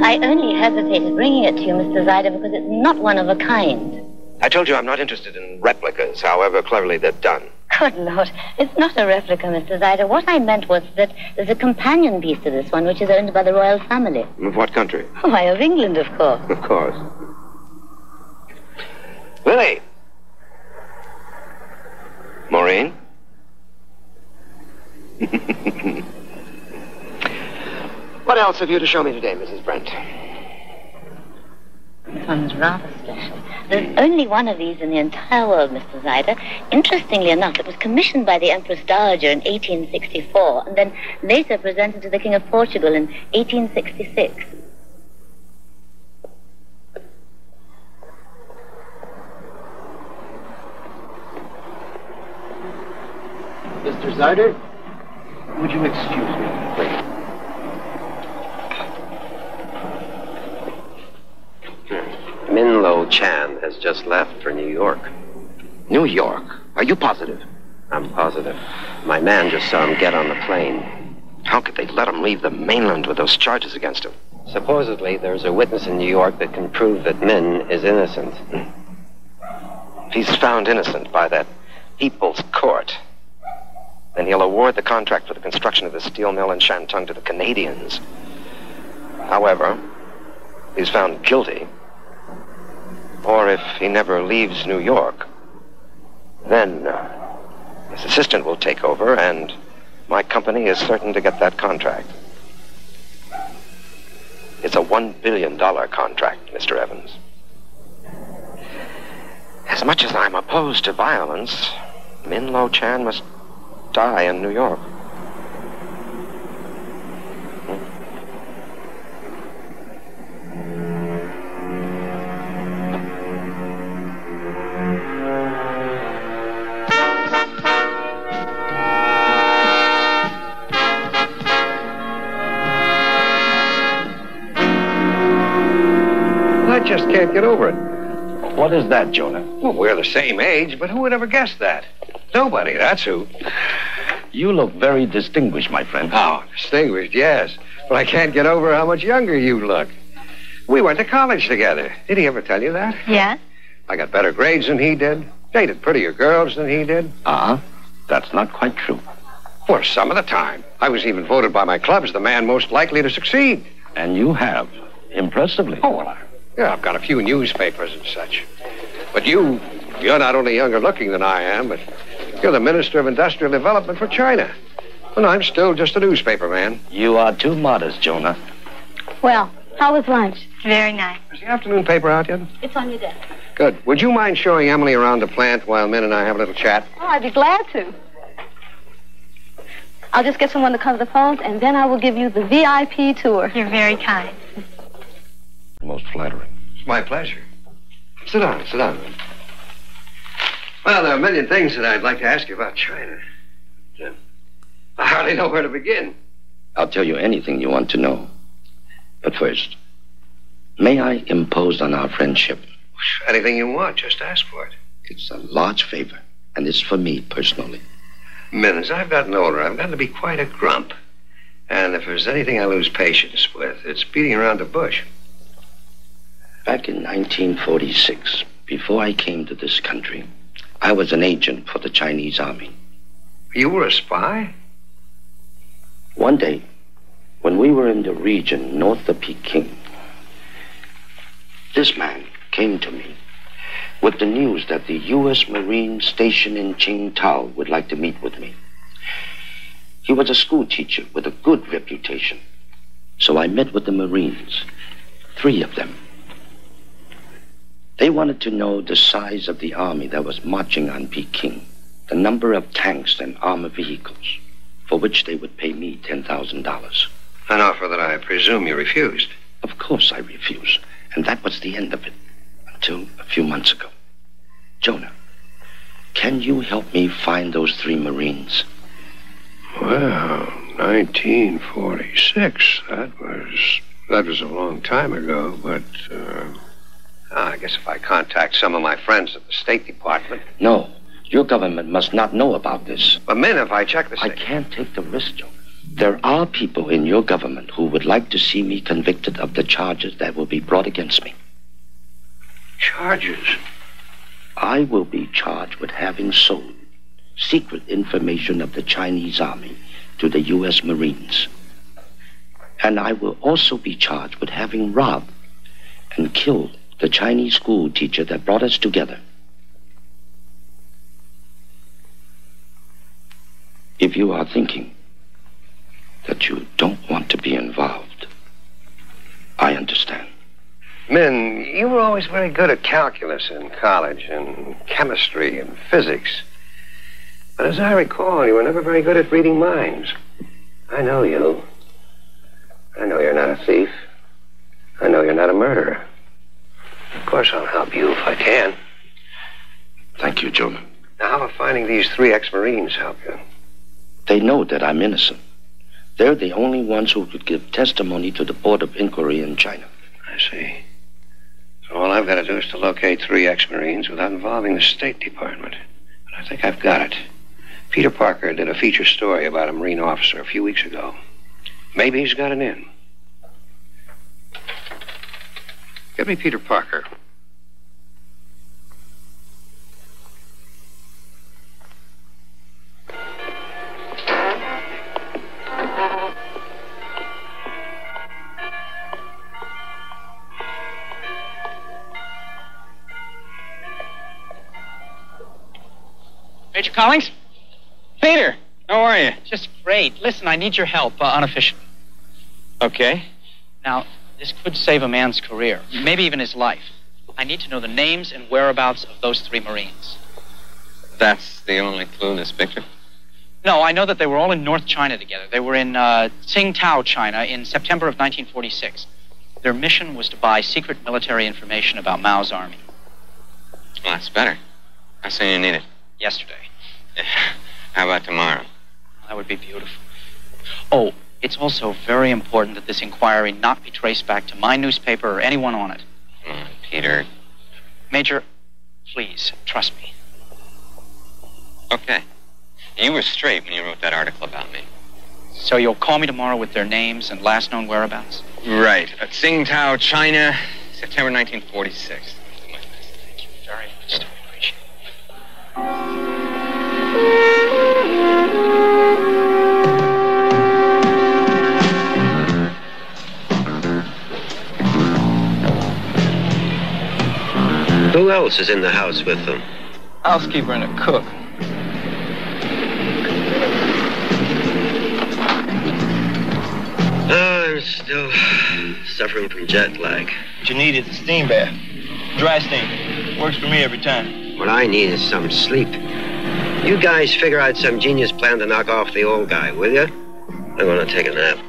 I only hesitated bringing it to you, Mr. Zyder, because it's not one of a kind. I told you I'm not interested in replicas, however cleverly they're done. Good Lord, it's not a replica, Mr. Zyder. What I meant was that there's a companion piece to this one, which is owned by the royal family. Of what country? Why, of England, of course. Of course. Lily! Maureen? What else have you to show me today, Mrs. Brent? This one's rather special. There's only one of these in the entire world, Mr. Zyder. Interestingly enough, it was commissioned by the Empress Dowager in 1864 and then later presented to the King of Portugal in 1866. Mr. Zyder, would you excuse me, please? Minlo Chan has just left for New York. New York? Are you positive? I'm positive. My man just saw him get on the plane. How could they let him leave the mainland with those charges against him? Supposedly, there's a witness in New York that can prove that Min is innocent. If he's found innocent by that People's Court, then he'll award the contract for the construction of the steel mill in Shantung to the Canadians. However, if he's found guilty, or if he never leaves New York, then his assistant will take over, and my company is certain to get that contract. It's a $1 billion contract, Mr. Evans. As much as I'm opposed to violence, Min Lo Chan must die in New York. I just can't get over it. What is that, Jonah? Well, we're the same age, but who would ever guess that? Nobody, that's who. You look very distinguished, my friend. Oh, distinguished, yes. But I can't get over how much younger you look. We went to college together. Did he ever tell you that? Yes? I got better grades than he did. Dated prettier girls than he did. That's not quite true. Well, some of the time. I was even voted by my clubs the man most likely to succeed. And you have. Impressively. Oh, well, I've got a few newspapers and such. But you're not only younger looking than I am, but you're the Minister of Industrial Development for China. And I'm still just a newspaper man. You are too modest, Jonah. Well, how was lunch? Very nice. Is the afternoon paper out yet? It's on your desk. Good. Would you mind showing Emily around the plant while Min and I have a little chat? Oh, I'd be glad to. I'll just get someone to cover the phones, and then I will give you the VIP tour. You're very kind. Most flattering. It's my pleasure. Sit down. Well, there are a million things that I'd like to ask you about China. I hardly know where to begin. I'll tell you anything you want to know. But first, may I impose on our friendship? Anything you want, just ask for it. It's a large favor, and it's for me personally. Min, as I've gotten older, I've gotten to be quite a grump. And if there's anything I lose patience with, it's beating around the bush. Back in 1946, before I came to this country, I was an agent for the Chinese army. You were a spy? One day, when we were in the region north of Peking, this man came to me with the news that the U.S. Marine station in Qingdao would like to meet with me. He was a school teacher with a good reputation. So I met with the Marines, 3 of them. They wanted to know the size of the army that was marching on Peking, the number of tanks and armored vehicles, for which they would pay me $10,000. An offer that I presume you refused. Of course I refused, and that was the end of it, until a few months ago. Jonah, can you help me find those 3 Marines? Well, 1946, that was a long time ago, but, I guess if I contact some of my friends at the State Department. No, your government must not know about this. But, Min, if I check the I can't take the risk, Jonah. There are people in your government who would like to see me convicted of the charges that will be brought against me. Charges? I will be charged with having sold secret information of the Chinese army to the U.S. Marines. And I will also be charged with having robbed and killed the Chinese school teacher that brought us together. If you are thinking that you don't want to be involved, I understand. Min, you were always very good at calculus in college and chemistry and physics. But as I recall, you were never very good at reading minds. I know you. I know you're not a thief. I know you're not a murderer. Of course, I'll help you if I can. Thank you, Jonah. Now, how will finding these 3 ex-Marines help you? They know that I'm innocent. They're the only ones who could give testimony to the Board of Inquiry in China. I see. So all I've got to do is to locate 3 ex-Marines without involving the State Department. And I think I've got it. Peter Parker did a feature story about a Marine officer a few weeks ago. Maybe he's got an in. Give me Peter Parker. Major Collings? Peter, how are you? Just great. Listen, I need your help, unofficially. Okay. Now, This could save a man's career, maybe even his life. I need to know the names and whereabouts of those 3 Marines. That's the only clue in this picture? No, I know that they were all in North China together. They were in Tsingtao, China, in September of 1946. Their mission was to buy secret military information about Mao's army. Well, that's better. How soon you need it? Yesterday. How about tomorrow? That would be beautiful. Oh, it's also very important that this inquiry not be traced back to my newspaper or anyone on it. Come on, Peter. Major, please, trust me. Okay. You were straight when you wrote that article about me. So you'll call me tomorrow with their names and last known whereabouts? Right. Tsingtao, China, September 1946. Thank you very much. I appreciate it. Who else is in the house with them? Housekeeper and a cook. I'm still suffering from jet lag. What you need is a steam bath. Dry steam. Works for me every time. What I need is some sleep. You guys figure out some genius plan to knock off the old guy, will you? I'm gonna take a nap.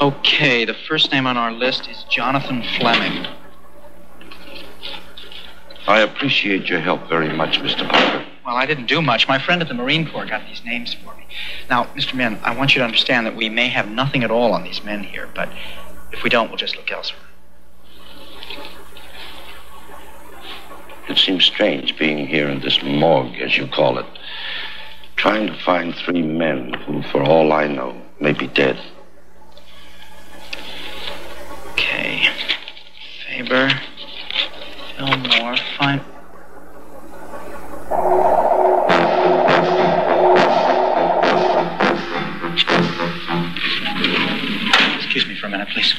Okay, the first name on our list is Jonathan Fleming. I appreciate your help very much, Mr. Parker. Well, I didn't do much. My friend at the Marine Corps got these names for me. Now, Mr. Min, I want you to understand that we may have nothing at all on these men here, but if we don't, we'll just look elsewhere. It seems strange being here in this morgue, as you call it, trying to find 3 men who, for all I know, may be dead. Okay. Faber, Fillmore, fine. Excuse me for a minute, please.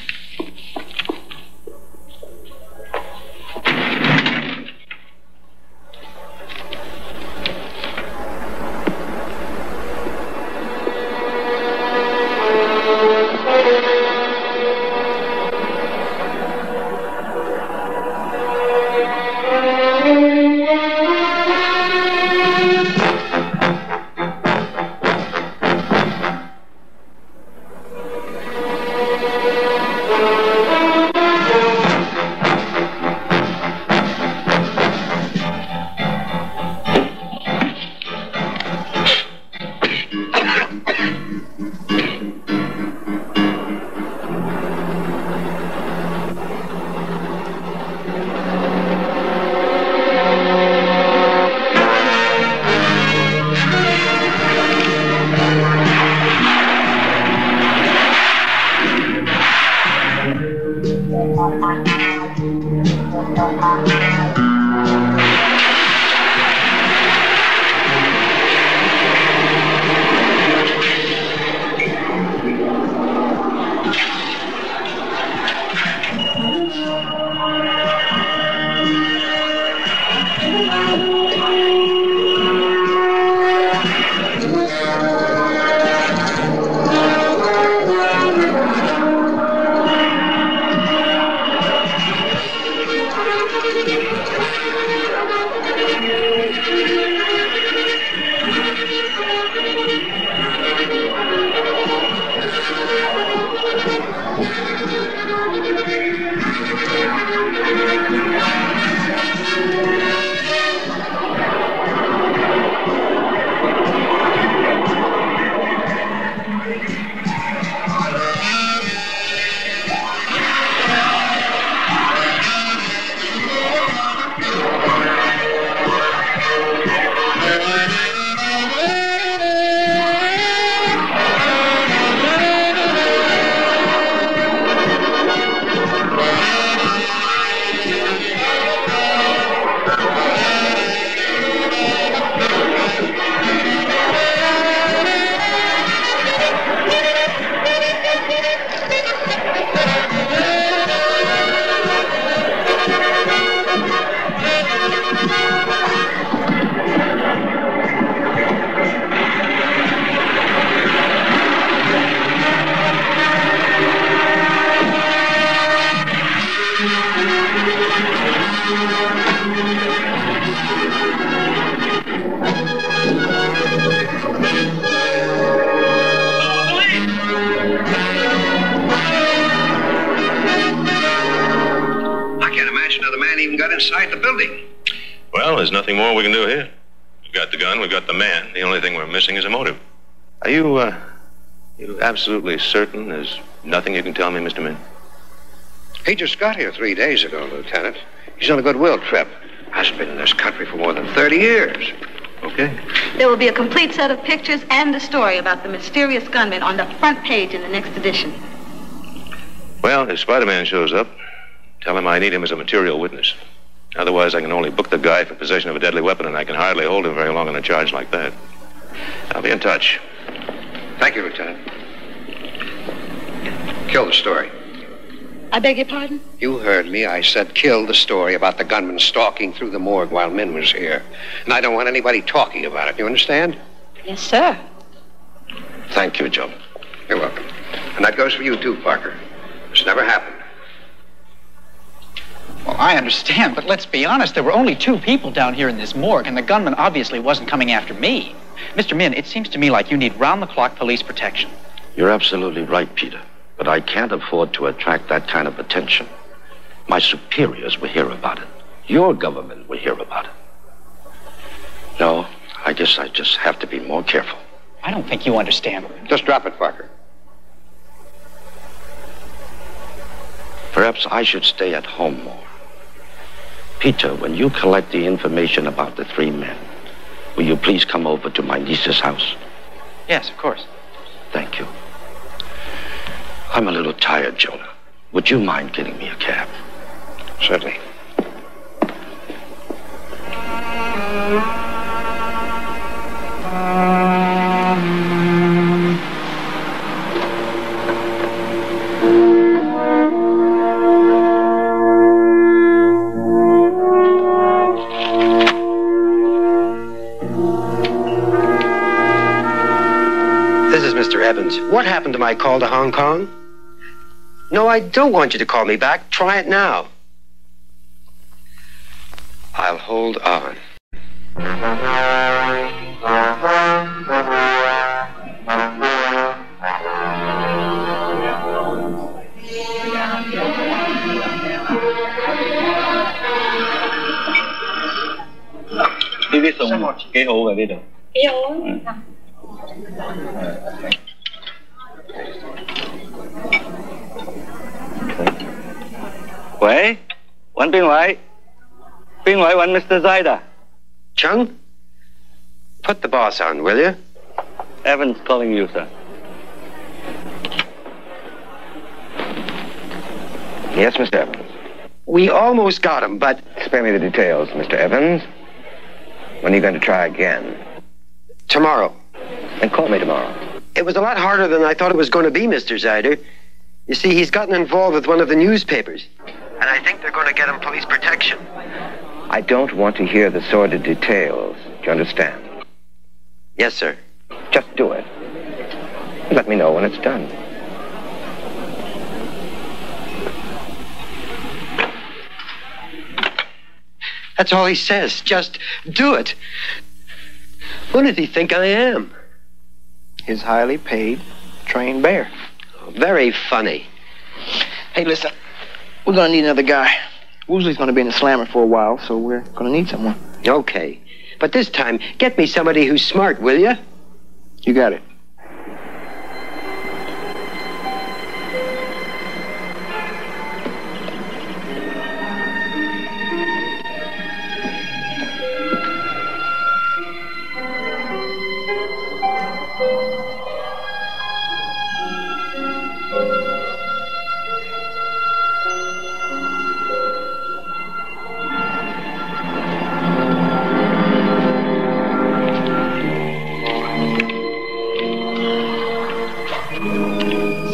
got inside the building. Well, there's nothing more we can do here. We've got the gun, we've got the man. The only thing we're missing is a motive. Are you absolutely certain there's nothing you can tell me, Mr. Min? He just got here 3 days ago, Lieutenant. He's on a goodwill trip. Hasn't been in this country for more than 30 years. Okay. There will be a complete set of pictures and a story about the mysterious gunman on the front page in the next edition. Well, if Spider-Man shows up, tell him I need him as a material witness. Otherwise, I can only book the guy for possession of a deadly weapon, and I can hardly hold him very long on a charge like that. I'll be in touch. Thank you, Lieutenant. Kill the story. I beg your pardon? You heard me. I said kill the story about the gunman stalking through the morgue while Min was here. And I don't want anybody talking about it. You understand? Yes, sir. Thank you, Joe. You're welcome. And that goes for you, too, Parker. This never happened. Well, I understand, but let's be honest. There were only 2 people down here in this morgue, and the gunman obviously wasn't coming after me. Mr. Min, it seems to me like you need round-the-clock police protection. You're absolutely right, Peter. But I can't afford to attract that kind of attention. My superiors will hear about it. Your government will hear about it. No, I guess I just have to be more careful. I don't think you understand. Just drop it, Parker. Perhaps I should stay at home more. Peter, when you collect the information about the 3 men, will you please come over to my niece's house? Yes, of course. Thank you. I'm a little tired, Jonah. Would you mind getting me a cab? Certainly. This is Mr. Evans. What happened to my call to Hong Kong? No, I don't want you to call me back. Try it now. I'll hold on. Cái sùng cái hũ ở đây được. Cái hũ. Wait, one thing, right? One Mr. Zaida. Chung? Put the boss on, will you? Evans calling you, sir. Yes, Mr. Evans. We almost got him, but... Spare me the details, Mr. Evans. When are you going to try again? Tomorrow. Then call me tomorrow. It was a lot harder than I thought it was going to be, Mr. Zyder. You see, he's gotten involved with one of the newspapers. And I think they're going to get him police protection. I don't want to hear the sordid details. Do you understand? Yes, sir. Just do it. Let me know when it's done. That's all he says. Just do it. What does he think I am? His highly paid, trained bear. Oh, very funny. Hey, listen. We're gonna need another guy. Woosley's gonna be in the slammer for a while, so we're gonna need someone. Okay. But this time, get me somebody who's smart, will you? You got it.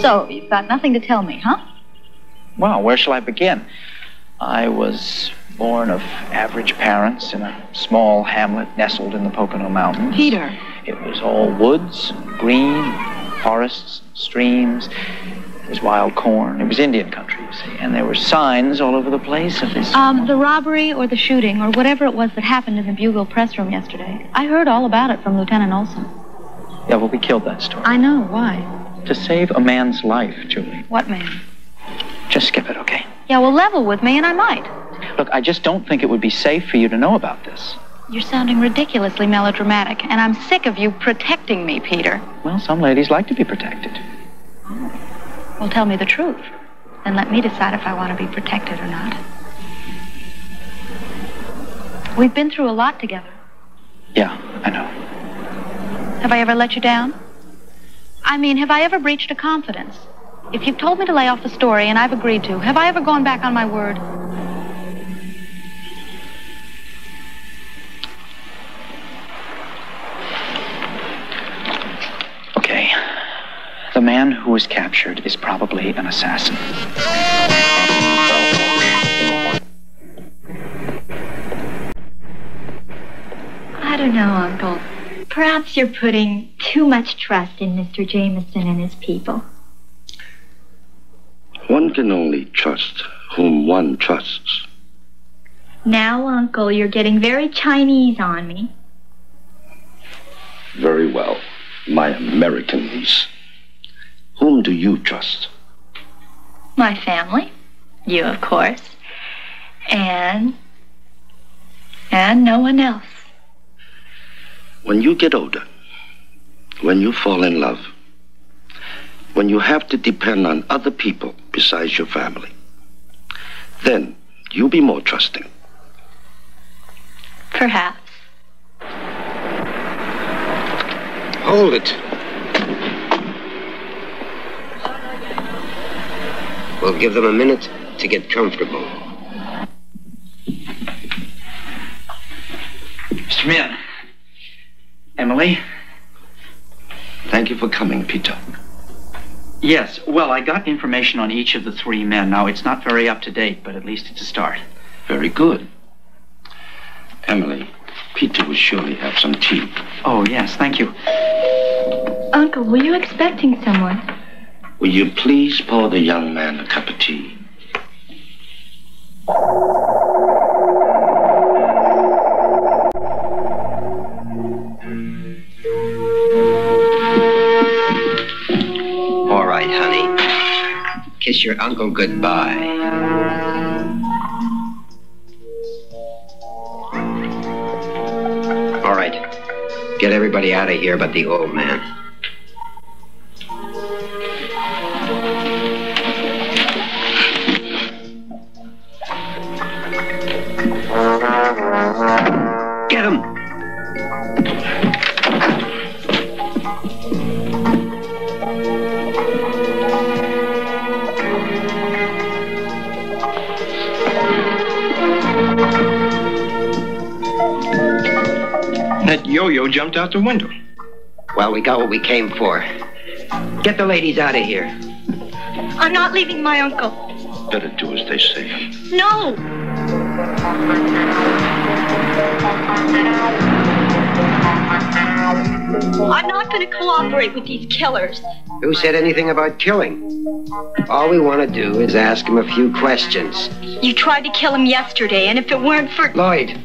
So, you've got nothing to tell me, huh? Well, where shall I begin? I was born of average parents in a small hamlet nestled in the Pocono Mountains. Peter. It was all woods, green, forests, streams. There was wild corn. It was Indian country, you see. And there were signs all over the place of this... The robbery or the shooting or whatever it was that happened in the Bugle press room yesterday. I heard all about it from Lieutenant Olson. Yeah, well, we killed that story. I know. Why? To save a man's life, Julie. What man? Just skip it, okay? Yeah, well, level with me and I might. Look, I just don't think it would be safe for you to know about this. You're sounding ridiculously melodramatic, and I'm sick of you protecting me, Peter. Well, some ladies like to be protected. Well, tell me the truth, and let me decide if I want to be protected or not. We've been through a lot together. Yeah, I know. Have I ever let you down? I mean, have I ever breached a confidence? If you've told me to lay off the story and I've agreed to, have I ever gone back on my word? Okay. The man who was captured is probably an assassin. I don't know, Uncle. Perhaps you're putting too much trust in Mr. Jameson and his people. One can only trust whom one trusts. Now, Uncle, you're getting very Chinese on me. Very well, my American niece. Whom do you trust? My family. You, of course. And no one else. When you get older, when you fall in love, when you have to depend on other people besides your family, then you'll be more trusting. Perhaps. Hold it. We'll give them a minute to get comfortable. Mr. Min. Emily? Thank you for coming, Peter. Yes, well, I got information on each of the three men. Now, it's not very up to date, but at least it's a start. Very good. Emily, Peter will surely have some tea. Oh, yes, thank you. Uncle, were you expecting someone? Will you please pour the young man a cup of tea? All right, honey. Kiss your uncle goodbye. All right. Get everybody out of here but the old man. Get him! That yo-yo jumped out the window. Well, we got what we came for. Get the ladies out of here. I'm not leaving my uncle. Better do as they say. No! I'm not going to cooperate with these killers. Who said anything about killing? All we want to do is ask him a few questions. You tried to kill him yesterday, and if it weren't for... Lloyd.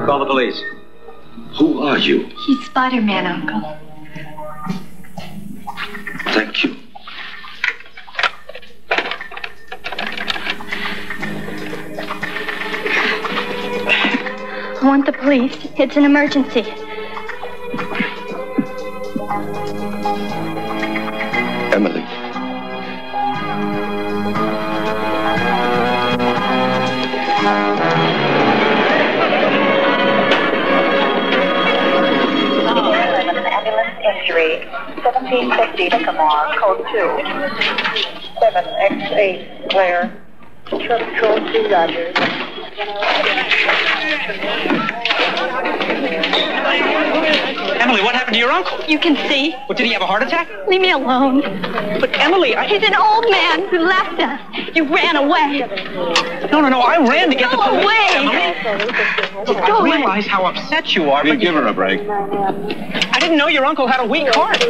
Call the police. Who are you? He's Spider-Man, Uncle. Thank you. I want the police. It's an emergency. Emily. Injury, 1750 to Kamar, code 2. 7X8, clear. Code 2, Rogers. Emily, what happened to your uncle? You can see. What, did he have a heart attack? Leave me alone. But Emily, He's an old man who left us. You ran away. No, I ran to get the police. Away. Look, I realize how upset you are, but Give her a break. I didn't know your uncle had a weak heart.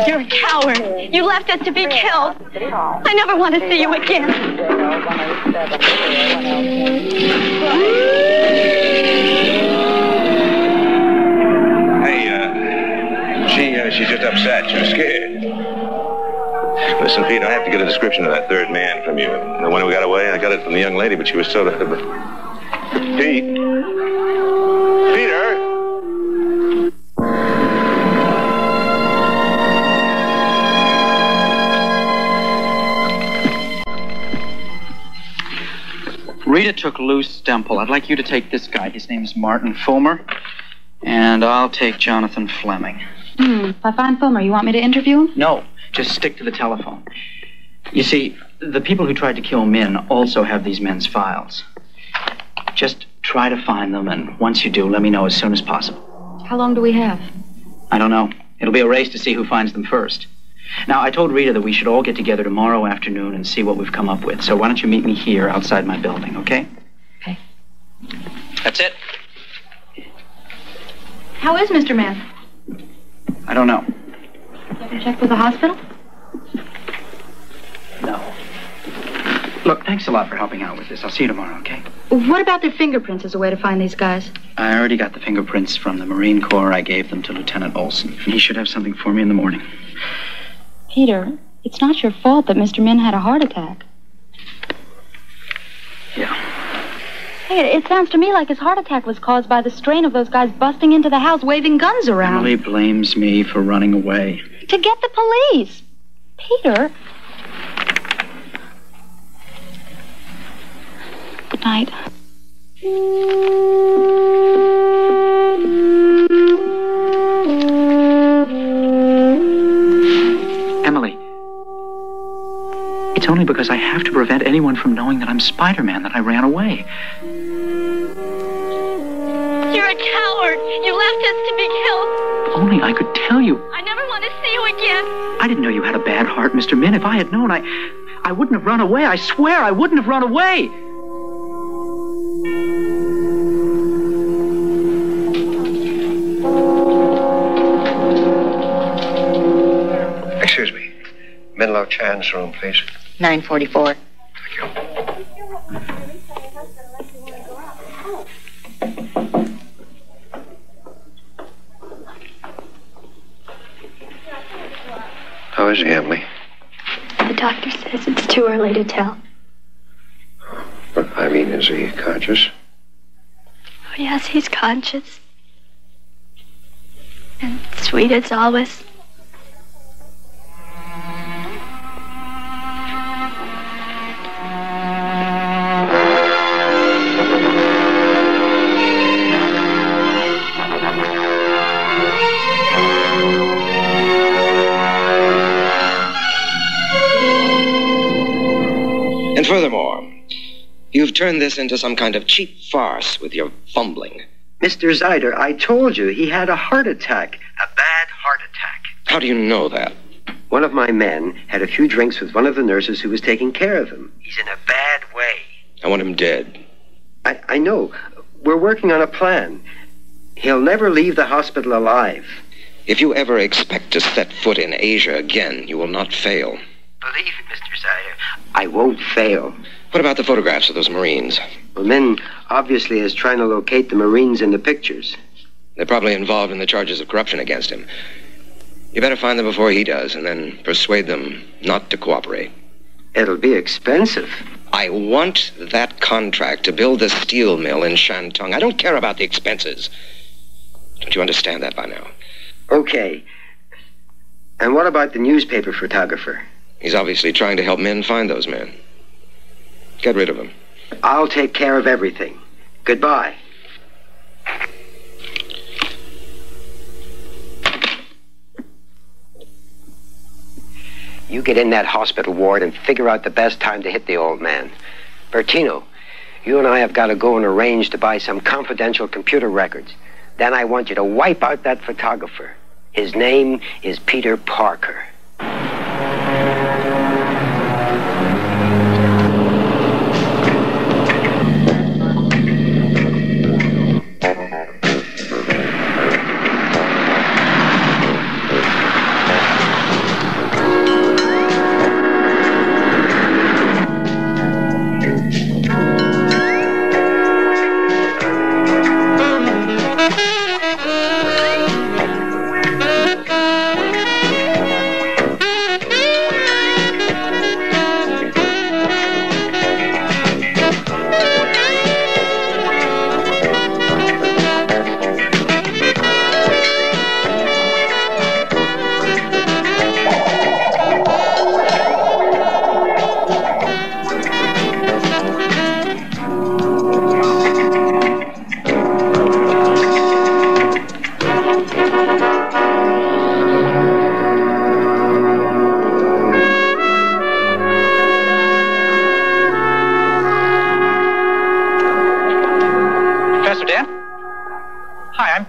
You're a coward. You left us to be killed. I never want to see you again. She's just upset. She's scared. Listen, Pete, I have to get a description of that third man from you. The one who got away, I got it from the young lady, but she was so... Pete? Peter? Rita took Lou Stemple. I'd like you to take this guy. His name's Martin Fulmer. And I'll take Jonathan Fleming. If I find Fulmer, you want me to interview him? No, just stick to the telephone. You see, the people who tried to kill Min also have these men's files. Just try to find them, and once you do, let me know as soon as possible. How long do we have? I don't know. It'll be a race to see who finds them first. Now, I told Rita that we should all get together tomorrow afternoon and see what we've come up with. So why don't you meet me here outside my building, okay? Okay. That's it. How is Mr. Mann? I don't know. Have you checked with the hospital? No. Look, thanks a lot for helping out with this. I'll see you tomorrow, okay? What about their fingerprints as a way to find these guys? I already got the fingerprints from the Marine Corps. I gave them to Lieutenant Olson. He should have something for me in the morning. Peter, it's not your fault that Mr. Min had a heart attack. Yeah. Hey, it sounds to me like his heart attack was caused by the strain of those guys busting into the house waving guns around. Emily blames me for running away. To get the police. Peter. Good night. Emily. It's only because I have to prevent anyone from knowing that I'm Spider-Man that I ran away. You're a coward. You left us to be killed. If only I could tell you. I never want to see you again. I didn't know you had a bad heart, Mr. Min. If I had known, I wouldn't have run away. I swear I wouldn't have run away. Excuse me. Minlo Chan's room, please. 944. Thank you. How is he, Emily? The doctor says it's too early to tell. But, I mean, is he conscious? Oh, yes, he's conscious. And sweet as always. And furthermore, you've turned this into some kind of cheap farce with your fumbling. Mr. Zyder, I told you he had a heart attack. A bad heart attack. How do you know that? One of my men had a few drinks with one of the nurses who was taking care of him. He's in a bad way. I want him dead. I know. We're working on a plan. He'll never leave the hospital alive. If you ever expect to set foot in Asia again, you will not fail. Believe it, Mr. Zyder. I won't fail. What about the photographs of those Marines? Well, Min obviously is trying to locate the Marines in the pictures. They're probably involved in the charges of corruption against him. You better find them before he does, and then persuade them not to cooperate. It'll be expensive. I want that contract to build the steel mill in Shantung. I don't care about the expenses. Don't you understand that by now? Okay. And what about the newspaper photographer? He's obviously trying to help men find those men. Get rid of him. I'll take care of everything. Goodbye. You get in that hospital ward and figure out the best time to hit the old man. Bertino, you and I have got to go and arrange to buy some confidential computer records. Then I want you to wipe out that photographer. His name is Peter Parker.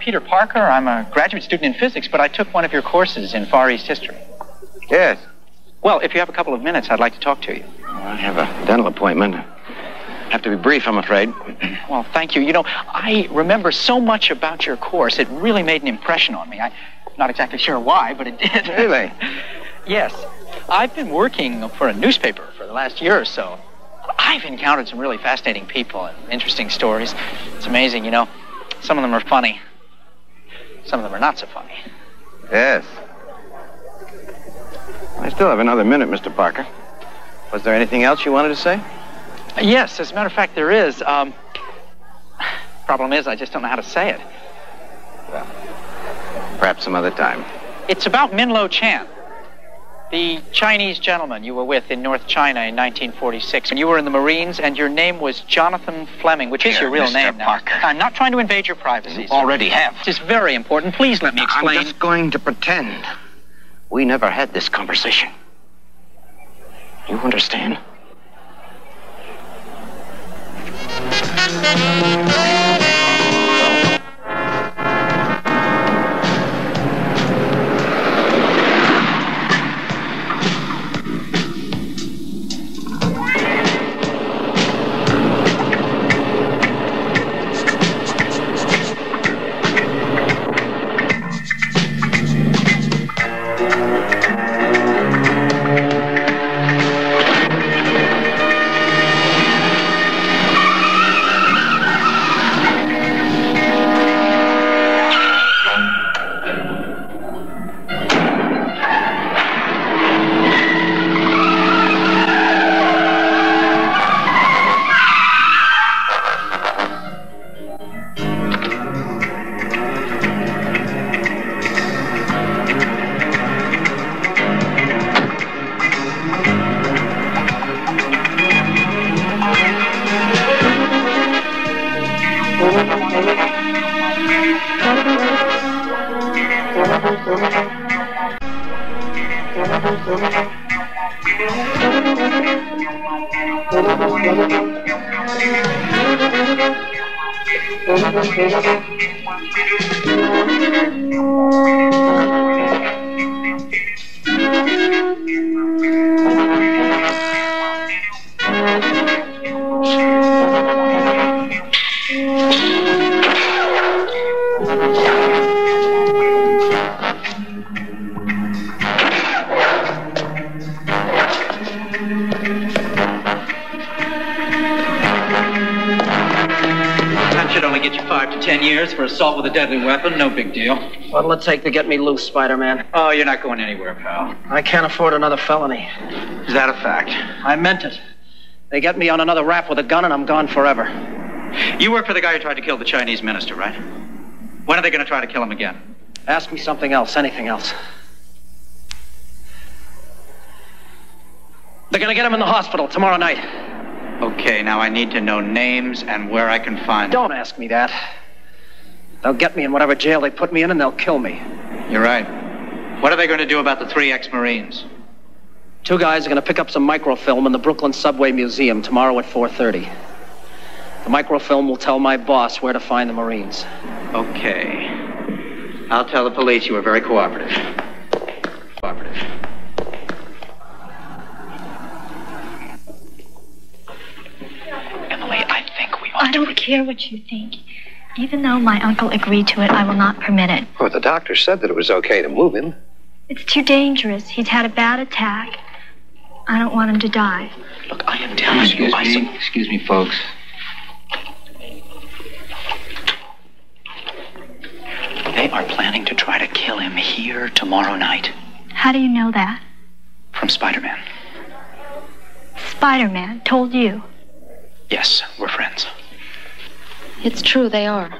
Peter Parker. I'm a graduate student in physics, but I took one of your courses in Far East history. Yes. Well, if you have a couple of minutes, I'd like to talk to you. I have a dental appointment. Have to be brief, I'm afraid. Well, thank you. You know, I remember so much about your course. It really made an impression on me. I'm not exactly sure why, but it did. Really? Yes. I've been working for a newspaper for the last year or so. I've encountered some really fascinating people and interesting stories. It's amazing, you know. Some of them are funny. Some of them are not so funny. Yes. I still have another minute, Mr. Parker. Was there anything else you wanted to say? Yes, as a matter of fact, there is. Problem is, I just don't know how to say it. Well, perhaps some other time. It's about Minlo Chan, the Chinese gentleman you were with in North China in 1946. And you were in the Marines, and your name was Jonathan Fleming, which is your real name now. Parker. I'm not trying to invade your privacy. You already have. This is very important. Please let me explain. I'm just going to pretend we never had this conversation. You understand? For assault with a deadly weapon, no big deal. What'll it take to get me loose, Spider-Man? Oh, you're not going anywhere, pal. I can't afford another felony. Is that a fact? I meant it. They get me on another rap with a gun and I'm gone forever. You work for the guy who tried to kill the Chinese minister, right? When are they going to try to kill him again? Ask me something else, anything else. They're going to get him in the hospital tomorrow night. Okay, now I need to know names and where I can find them. Don't ask me that. They'll get me in whatever jail they put me in and they'll kill me. You're right. What are they going to do about the 3 ex-Marines? 2 guys are going to pick up some microfilm in the Brooklyn Subway Museum tomorrow at 4:30. The microfilm will tell my boss where to find the Marines. Okay. I'll tell the police you were very cooperative. Emily, I think we I don't care what you think. Even though my uncle agreed to it, I will not permit it. Well, the doctor said that it was okay to move him. It's too dangerous. He's had a bad attack. I don't want him to die. Look, I am telling you. Excuse me, folks. They are planning to try to kill him here tomorrow night. How do you know that? From Spider-Man. Spider-Man told you. Yes, we're friends. It's true, they are.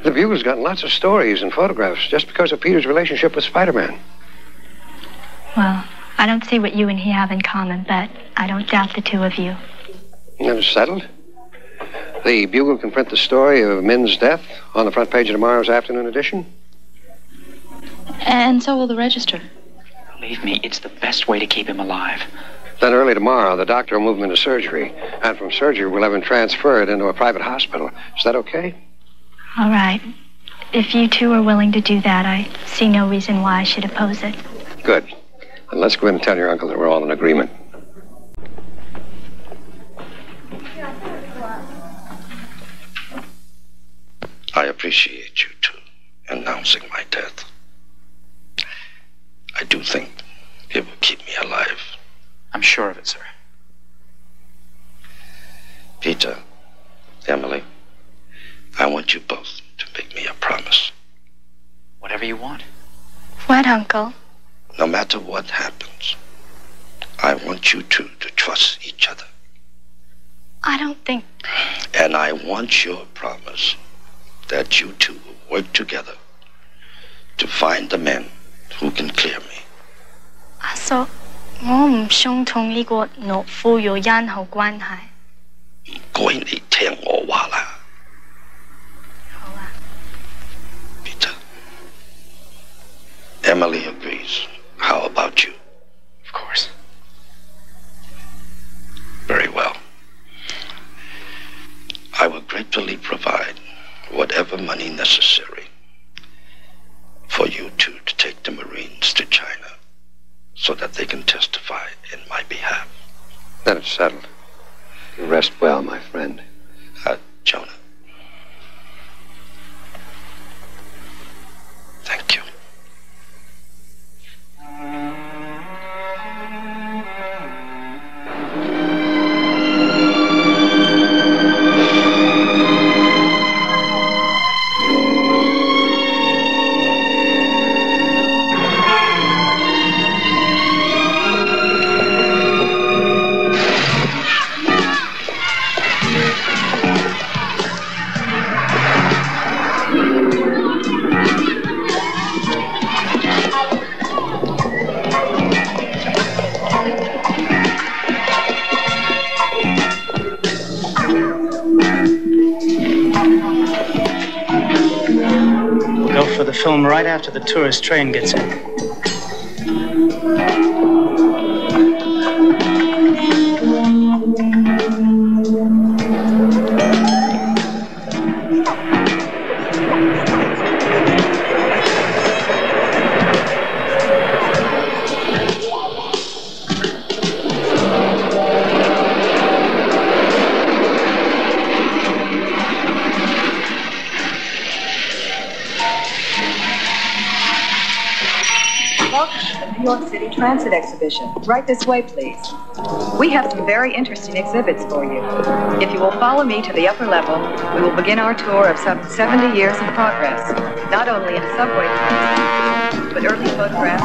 The Bugle's gotten lots of stories and photographs just because of Peter's relationship with Spider-Man. Well, I don't see what you and he have in common, but I don't doubt the two of you. And it's settled. The Bugle can print the story of Min's death on the front page of tomorrow's afternoon edition. And so will the Register. Believe me, it's the best way to keep him alive. Then early tomorrow, the doctor will move him into surgery. And from surgery, we'll have him transferred into a private hospital. Is that okay? All right. If you two are willing to do that, I see no reason why I should oppose it. Good. And let's go in and tell your uncle that we're all in agreement. I appreciate you two announcing my death. I do think it will keep me alive. I'm sure of it, sir. Peter, Emily, I want you both to make me a promise. Whatever you want. What, Uncle? No matter what happens, I want you two to trust each other. I don't think... And I want your promise that you two will work together to find the men who can clear me. 阿叔，我唔想同呢個懦夫有任何關係。唔該你聽我話啦。好啊。Peter, Emily agrees. How about you? Of course. Very well. I will gratefully provide whatever money necessary for you two to take the Marines to China so that they can testify in my behalf. Then it's settled. You rest well, my friend. Jonah. Thank you. For the film right after the tourist train gets in. Transit exhibition. Right this way, please. We have some very interesting exhibits for you. If you will follow me to the upper level, we will begin our tour of some 70 years in progress, not only in subway trains, but early photographs.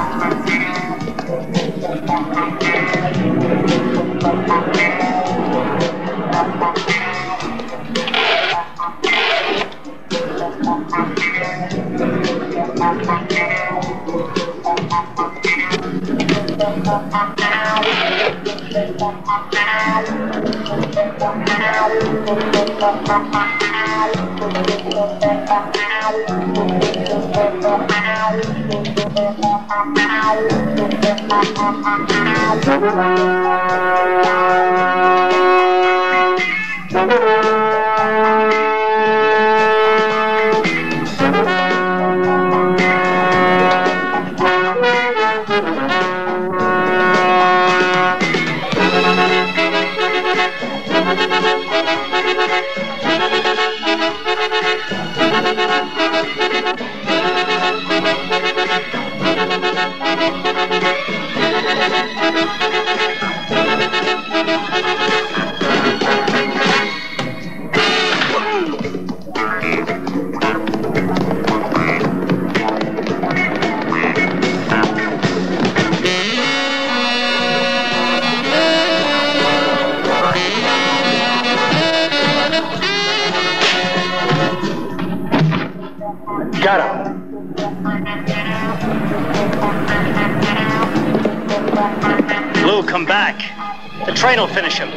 Lou, come back. The train will finish him.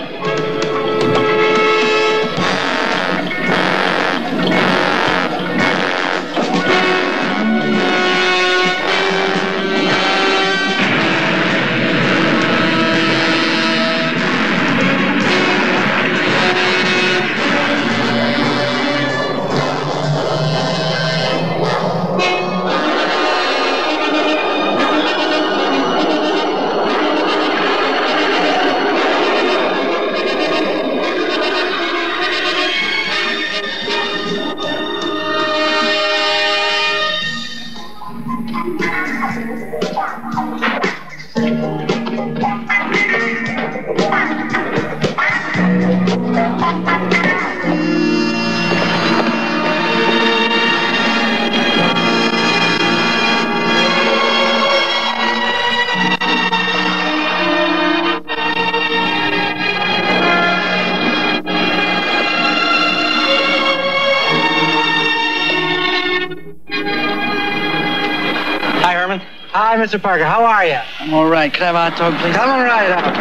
Hi, Mr. Parker. How are you? I'm all right. Could I have a hot dog, please? Come on right out.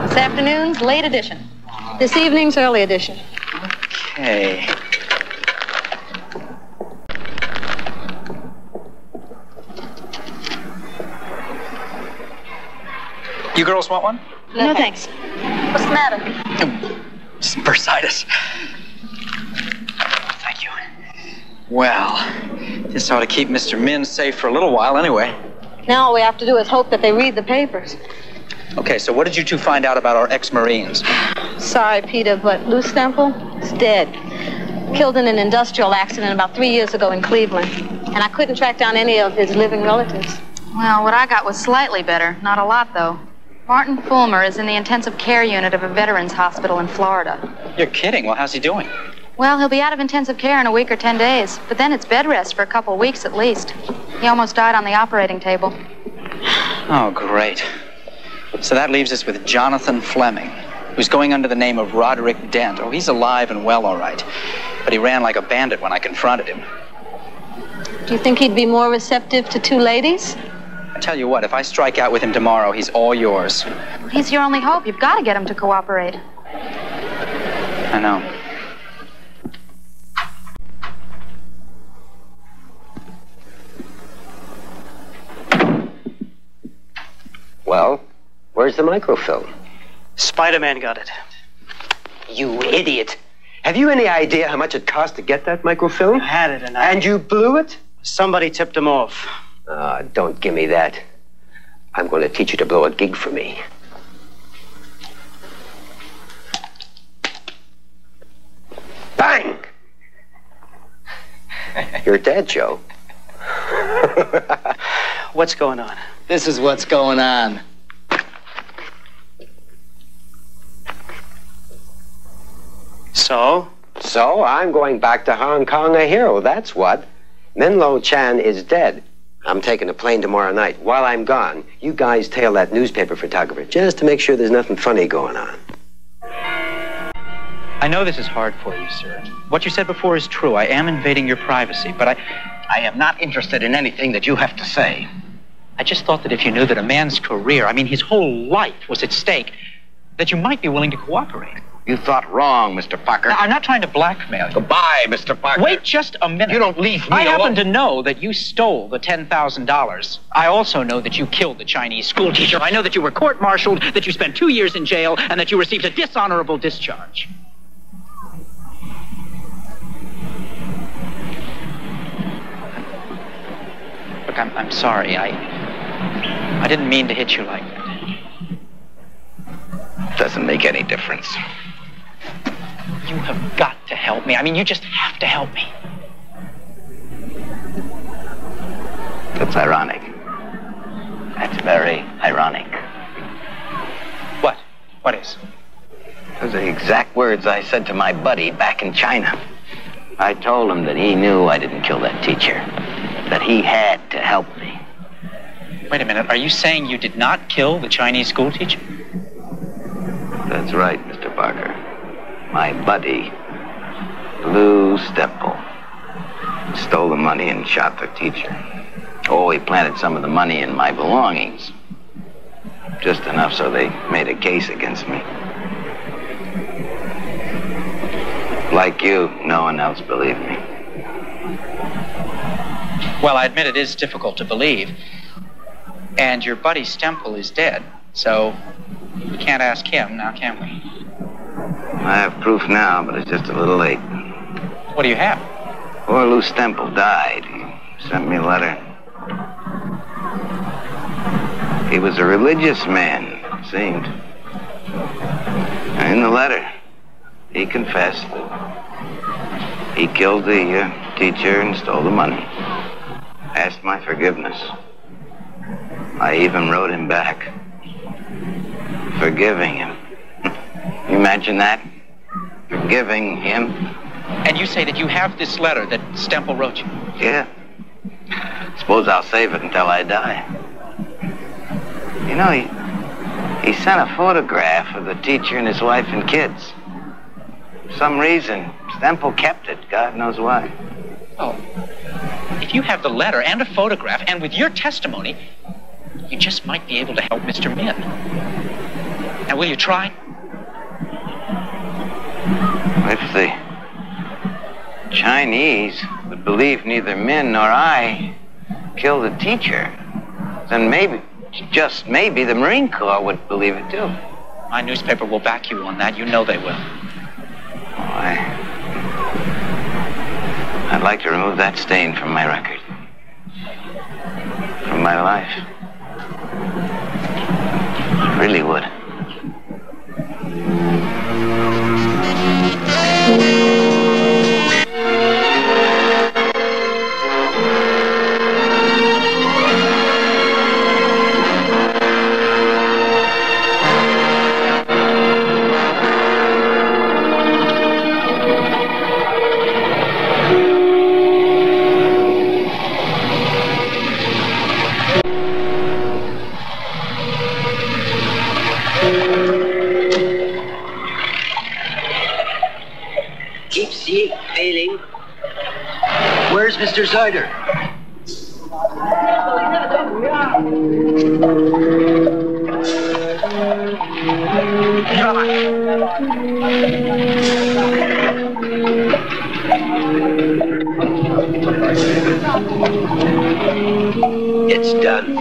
This afternoon's late edition. This evening's early edition. Okay. You girls want one? No, thanks. What's the matter? Bursitis. Thank you. Well, this ought to keep Mr. Min safe for a little while anyway. Now all we have to do is hope that they read the papers. Okay, so what did you two find out about our ex-Marines? Sorry, Peter, but Lou Stemple is dead. Killed in an industrial accident about 3 years ago in Cleveland. And I couldn't track down any of his living relatives. Well, what I got was slightly better. Not a lot, though. Martin Fulmer is in the intensive care unit of a veterans hospital in Florida. You're kidding. Well, how's he doing? Well, he'll be out of intensive care in a week or 10 days, but then it's bed rest for a couple of weeks at least. He almost died on the operating table. Oh, great. So that leaves us with Jonathan Fleming, who's going under the name of Roderick Dent. Oh, he's alive and well, all right. But he ran like a bandit when I confronted him. Do you think he'd be more receptive to two ladies? I tell you what, if I strike out with him tomorrow, he's all yours. He's your only hope. You've got to get him to cooperate. I know. Well, where's the microfilm? Spider-Man got it. You idiot. Have you any idea how much it cost to get that microfilm? I had it, And you blew it? Somebody tipped him off. Don't give me that. I'm going to teach you to blow a gig for me. Bang! You're dead, Joe. What's going on? This is what's going on. So I'm going back to Hong Kong a hero, that's what. Min Lo Chan is dead. I'm taking a plane tomorrow night. While I'm gone, you guys tail that newspaper photographer just to make sure there's nothing funny going on. I know this is hard for you, sir. What you said before is true. I am invading your privacy, but I am not interested in anything that you have to say. I just thought that if you knew that a man's career, I mean his whole life was at stake, that you might be willing to cooperate. You thought wrong, Mr. Parker. Now, I'm not trying to blackmail you. Goodbye, Mr. Parker. Wait just a minute. You don't leave me I alone. happen to know that you stole the $10,000. I also know that you killed the Chinese school teacher. I know that you were court-martialed, that you spent 2 years in jail, and that you received a dishonorable discharge. Look, I'm sorry. I didn't mean to hit you like that. Doesn't make any difference. You have got to help me. I mean, you just have to help me. That's ironic. That's very ironic. What? What is? Those are the exact words I said to my buddy back in China. I told him that he knew I didn't kill that teacher, that he had to help me. Wait a minute. Are you saying you did not kill the Chinese school teacher? That's right, Mr. Parker. My buddy, Lou Stemple, stole the money and shot the teacher. Oh, he planted some of the money in my belongings. Just enough so they made a case against me. Like you, no one else believed me. Well, I admit it is difficult to believe. And your buddy Stemple is dead, so we can't ask him now, can we? I have proof now, but it's just a little late. What do you have? Poor Lou Stemple died. He sent me a letter. He was a religious man, it seemed. And in the letter, he confessed that he killed the teacher and stole the money. Asked my forgiveness. I even wrote him back, forgiving him. You imagine that? Forgiving him. And you say that you have this letter that Stemple wrote you? Yeah. Suppose I'll save it until I die. You know, he sent a photograph of the teacher and his wife and kids. For some reason, Stemple kept it. God knows why. Oh. If you have the letter and a photograph, and with your testimony, you just might be able to help Mr. Min. Now, will you try? If the Chinese would believe neither Min nor I killed the teacher, then maybe, just maybe, the Marine Corps would believe it too. My newspaper will back you on that. You know they will. I'd like to remove that stain from my record. From my life. I really would. Failing. Where's Mr. Zyder? It's done.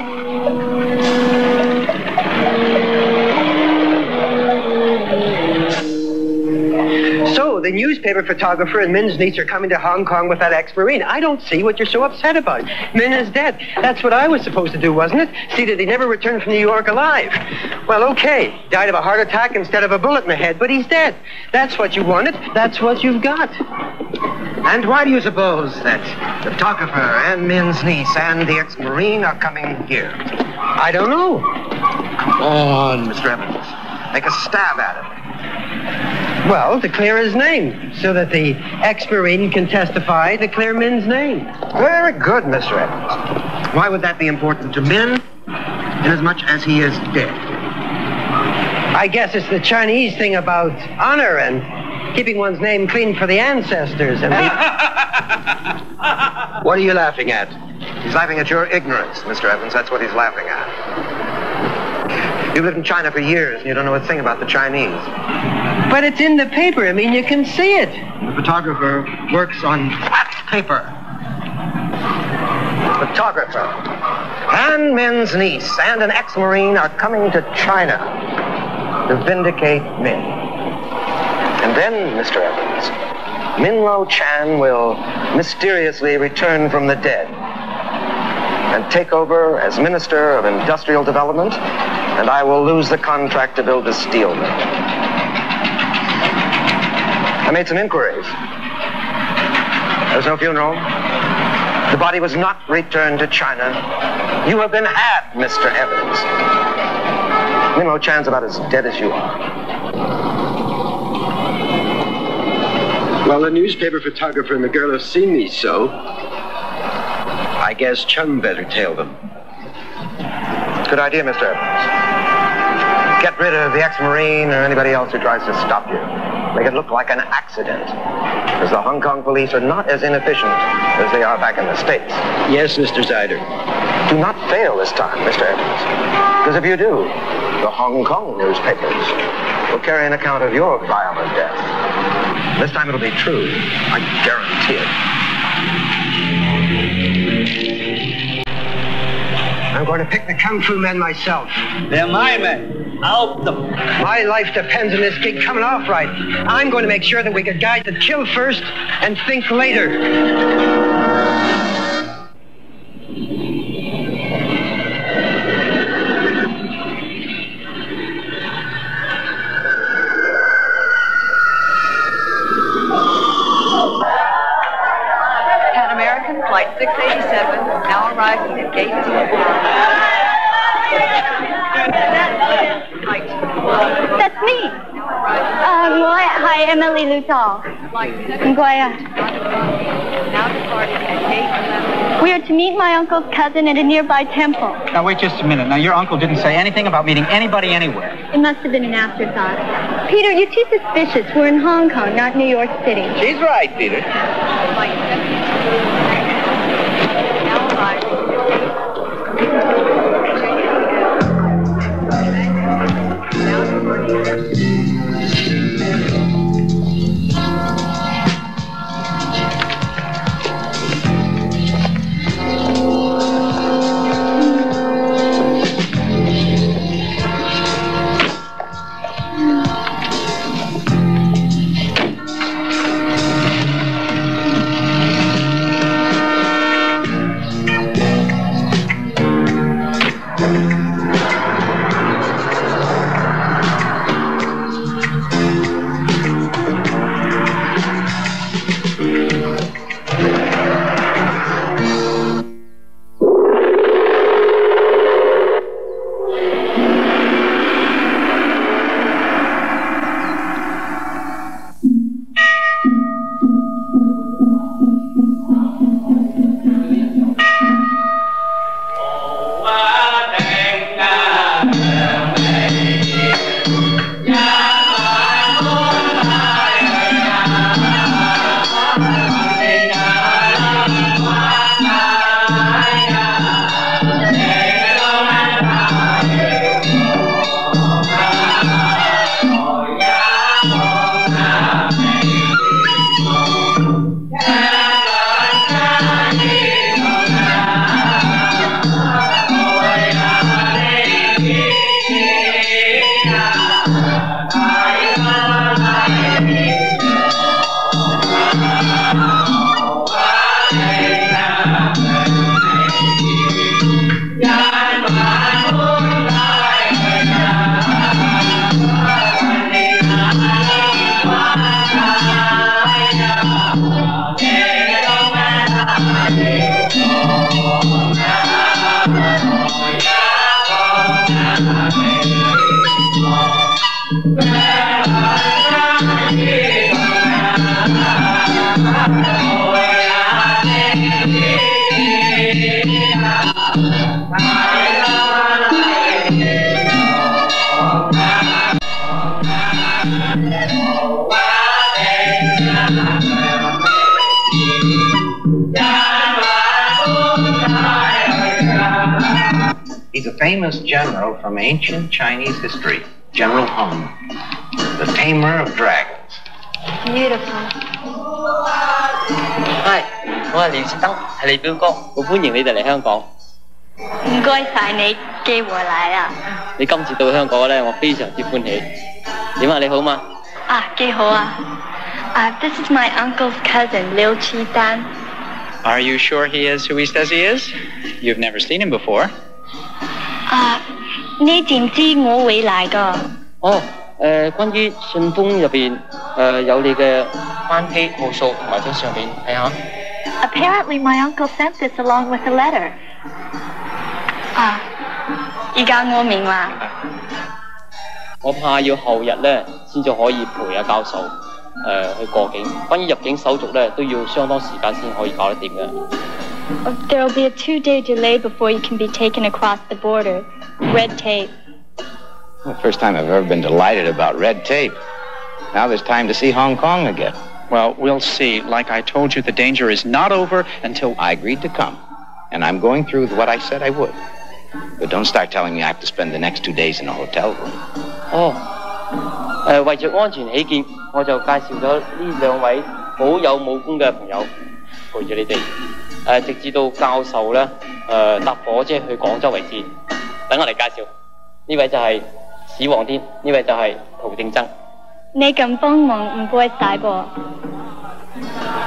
So, the newspaper photographer and Min's niece are coming to Hong Kong with that ex-Marine. I don't see what you're so upset about. Min is dead. That's what I was supposed to do, wasn't it? See that he never returned from New York alive. Well, okay. Died of a heart attack instead of a bullet in the head, but he's dead. That's what you wanted. That's what you've got. And why do you suppose that the photographer and Min's niece and the ex-Marine are coming here? I don't know. Come on, Mr. Evans. Make a stab at it. Well, to clear his name, so that the ex-Marine can testify to clear Min's name. Very good, Mr. Evans. Why would that be important to Min, inasmuch as he is dead? I guess it's the Chinese thing about honor and keeping one's name clean for the ancestors. And What are you laughing at? He's laughing at your ignorance, Mr. Evans. That's what he's laughing at. You've lived in China for years, and you don't know a thing about the Chinese. But it's in the paper. I mean, you can see it. The photographer works on paper. Photographer. Han Min's niece and an ex-Marine are coming to China to vindicate Min. And then, Mr. Evans, Min Lo Chan will mysteriously return from the dead and take over as Minister of Industrial Development, and I will lose the contract to build the steel mill. I made some inquiries. There was no funeral. The body was not returned to China. You have been had, Mr. Evans. Min Lo Chan's about as dead as you are. Well, the newspaper photographer and the girl have seen me, so I guess Chung better tail them. Good idea, Mr. Evans. Get rid of the ex-Marine or anybody else who tries to stop you. Make it look like an accident. Because the Hong Kong police are not as inefficient as they are back in the States. Yes, Mr. Zyder. Do not fail this time, Mr. Evans. Because if you do, the Hong Kong newspapers will carry an account of your violent death. This time it'll be true. I guarantee it. I'm going to pick the Kung Fu men myself. They're my men. Help them. My life depends on this gig coming off right. I'm going to make sure that we get guys that kill first and think later. Pan American Flight 687 now arriving at Gate 2. That's me. Hi, Emily Lutall. We are to meet my uncle's cousin at a nearby temple. Now, wait just a minute. Now, your uncle didn't say anything about meeting anybody anywhere. It must have been an afterthought. Peter, you're too suspicious. We're in Hong Kong, not New York City. She's right, Peter. He's a famous general from ancient Chinese history, General Hung, the tamer of dragons. Beautiful. Hi，我係廖先登，係你表哥，好歡迎你哋嚟香港。唔該晒你寄回嚟啊！你今次到香港咧，我非常之歡喜。點啊？你好嘛？啊，幾好啊！This is my uncle's cousin, Liu Qi-dan. Are you sure he is who he says he is? You've never seen him before. 你點知我會嚟㗎？哦，關於信封入邊有你嘅班機號數同埋張相片，睇下。Apparently, my uncle sent this along with a letter. 而家我明啦。我怕要後日咧先至可以陪阿教授去過境。關於入境手續咧，都要相當時間先可以搞得掂嘅。There will be a 2-day delay before you can be taken across the border. Red tape. The first time I've ever been delighted about red tape. Now there's time to see Hong Kong again. Well, we'll see. Like I told you, the danger is not over until... I agreed to come, and I'm going through with what I said I would. But don't start telling me I have to spend the next 2 days in a hotel room. 為著安全起見，我就介紹咗呢兩位好有武功嘅朋友陪住你哋，直至到教授咧搭火車去廣州為止。等我嚟介紹，呢位就係史皇天，呢位就係陶定曾。你咁幫忙唔該晒噃。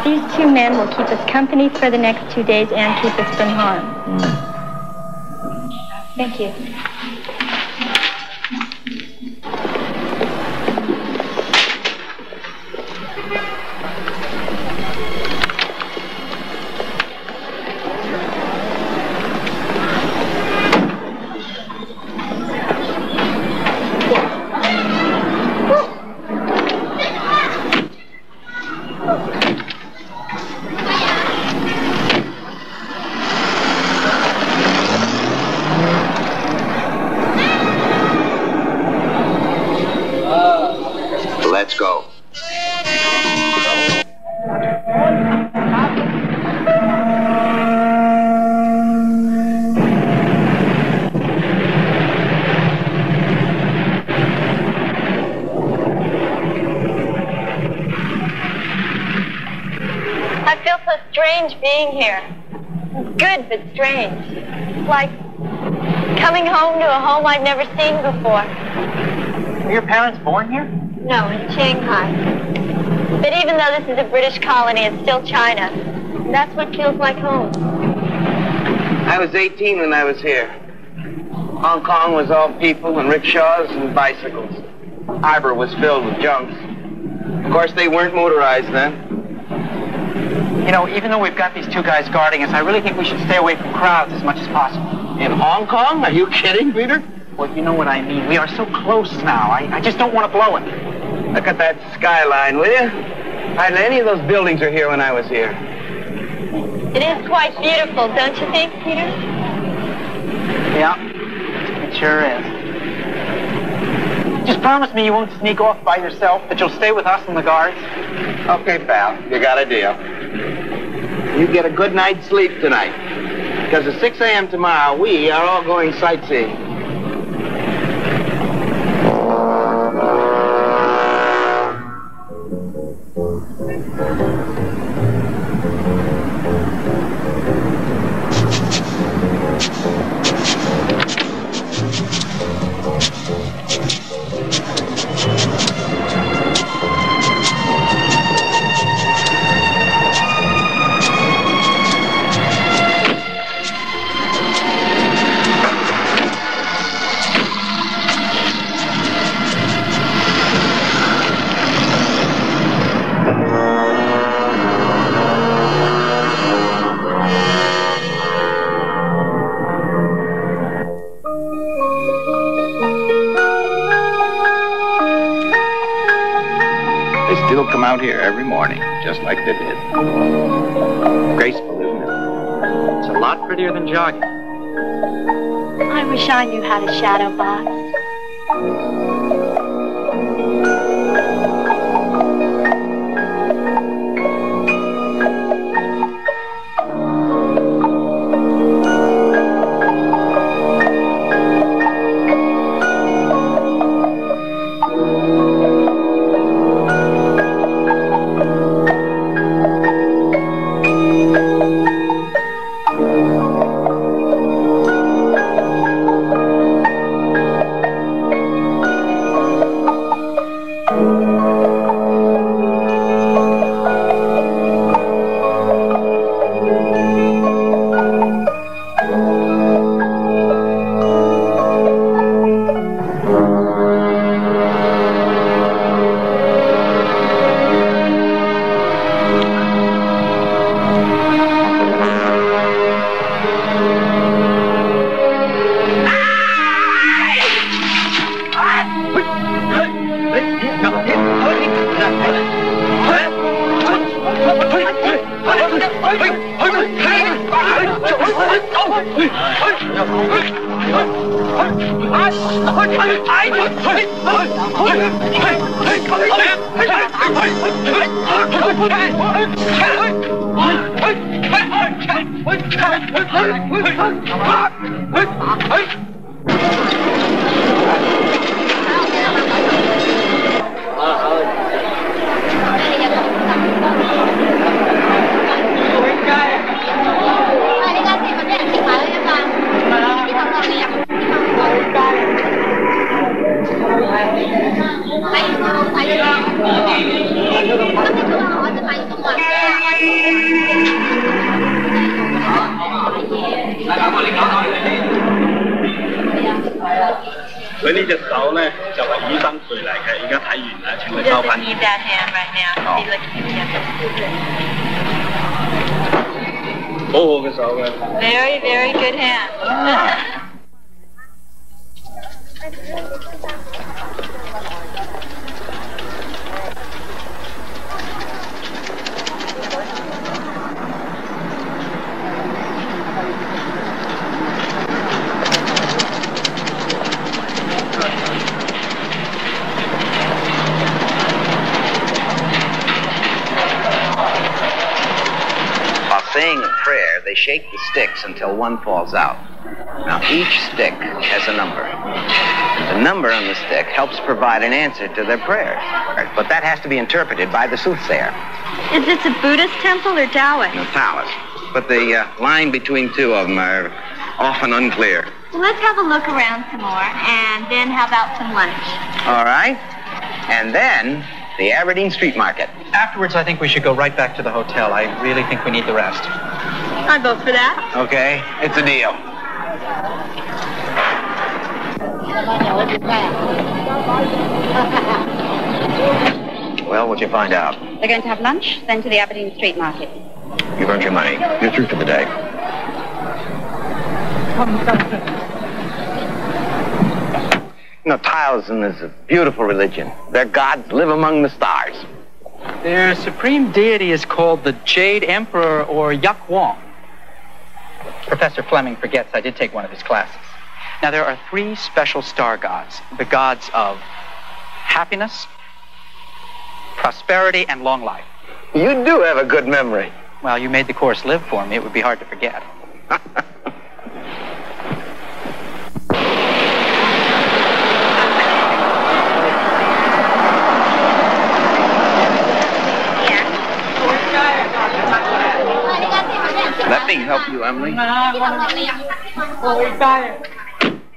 These 2 men will keep us company for the next 2 days and keep us from harm. Thank you. Let's go. I feel so strange being here. Good, but strange. Like coming home to a home I've never seen before. Were your parents born here? No, in Shanghai. But even though this is a British colony, it's still China. That's what feels like home. I was 18 when I was here. Hong Kong was all people and rickshaws and bicycles. Harbor was filled with junks. Of course, they weren't motorized then. You know, even though we've got these 2 guys guarding us, I really think we should stay away from crowds as much as possible. In Hong Kong? Are you kidding, Peter? Well, you know what I mean. We are so close now. I just don't want to blow it. Look at that skyline, will you? Hardly any of those buildings are here when I was here. It is quite beautiful, don't you think, Peter? Yeah, it sure is. Just promise me you won't sneak off by yourself, that you'll stay with us and the guards. Okay, pal. You got a deal. You get a good night's sleep tonight. Because at 6 a.m. tomorrow, we are all going sightseeing. Come out here every morning, just like they did. Graceful, isn't it? It's a lot prettier than jogging. I wish I knew how to shadow box. 佢呢隻手咧就係醫生配嚟嘅，而家睇完啦，請佢收翻。Need that hand right now. He looks together. 好好嘅手嘅。Very, very good hand. Saying a prayer, they shake the sticks until one falls out. Now, each stick has a number. The number on the stick helps provide an answer to their prayer. But that has to be interpreted by the soothsayer. Is this a Buddhist temple or Taoist? No, Taoist. But the line between two of them are often unclear. Well, let's have a look around some more, and then how about some lunch? All right. And then the Aberdeen Street Market. Afterwards, I think we should go right back to the hotel. I really think we need the rest. I vote for that. Okay, it's a deal. Well, what'd you find out? They're going to have lunch, then to the Aberdeen Street Market. You've earned your money. You're through for the day. You know, Taoism is a beautiful religion. Their gods live among the stars. Their supreme deity is called the Jade Emperor, or Yak Wong. Professor Fleming forgets I did take one of his classes. Now, there are 3 special star gods, the gods of happiness, prosperity, and long life. You do have a good memory. Well, you made the course live for me. It would be hard to forget. Let me help you, Emily.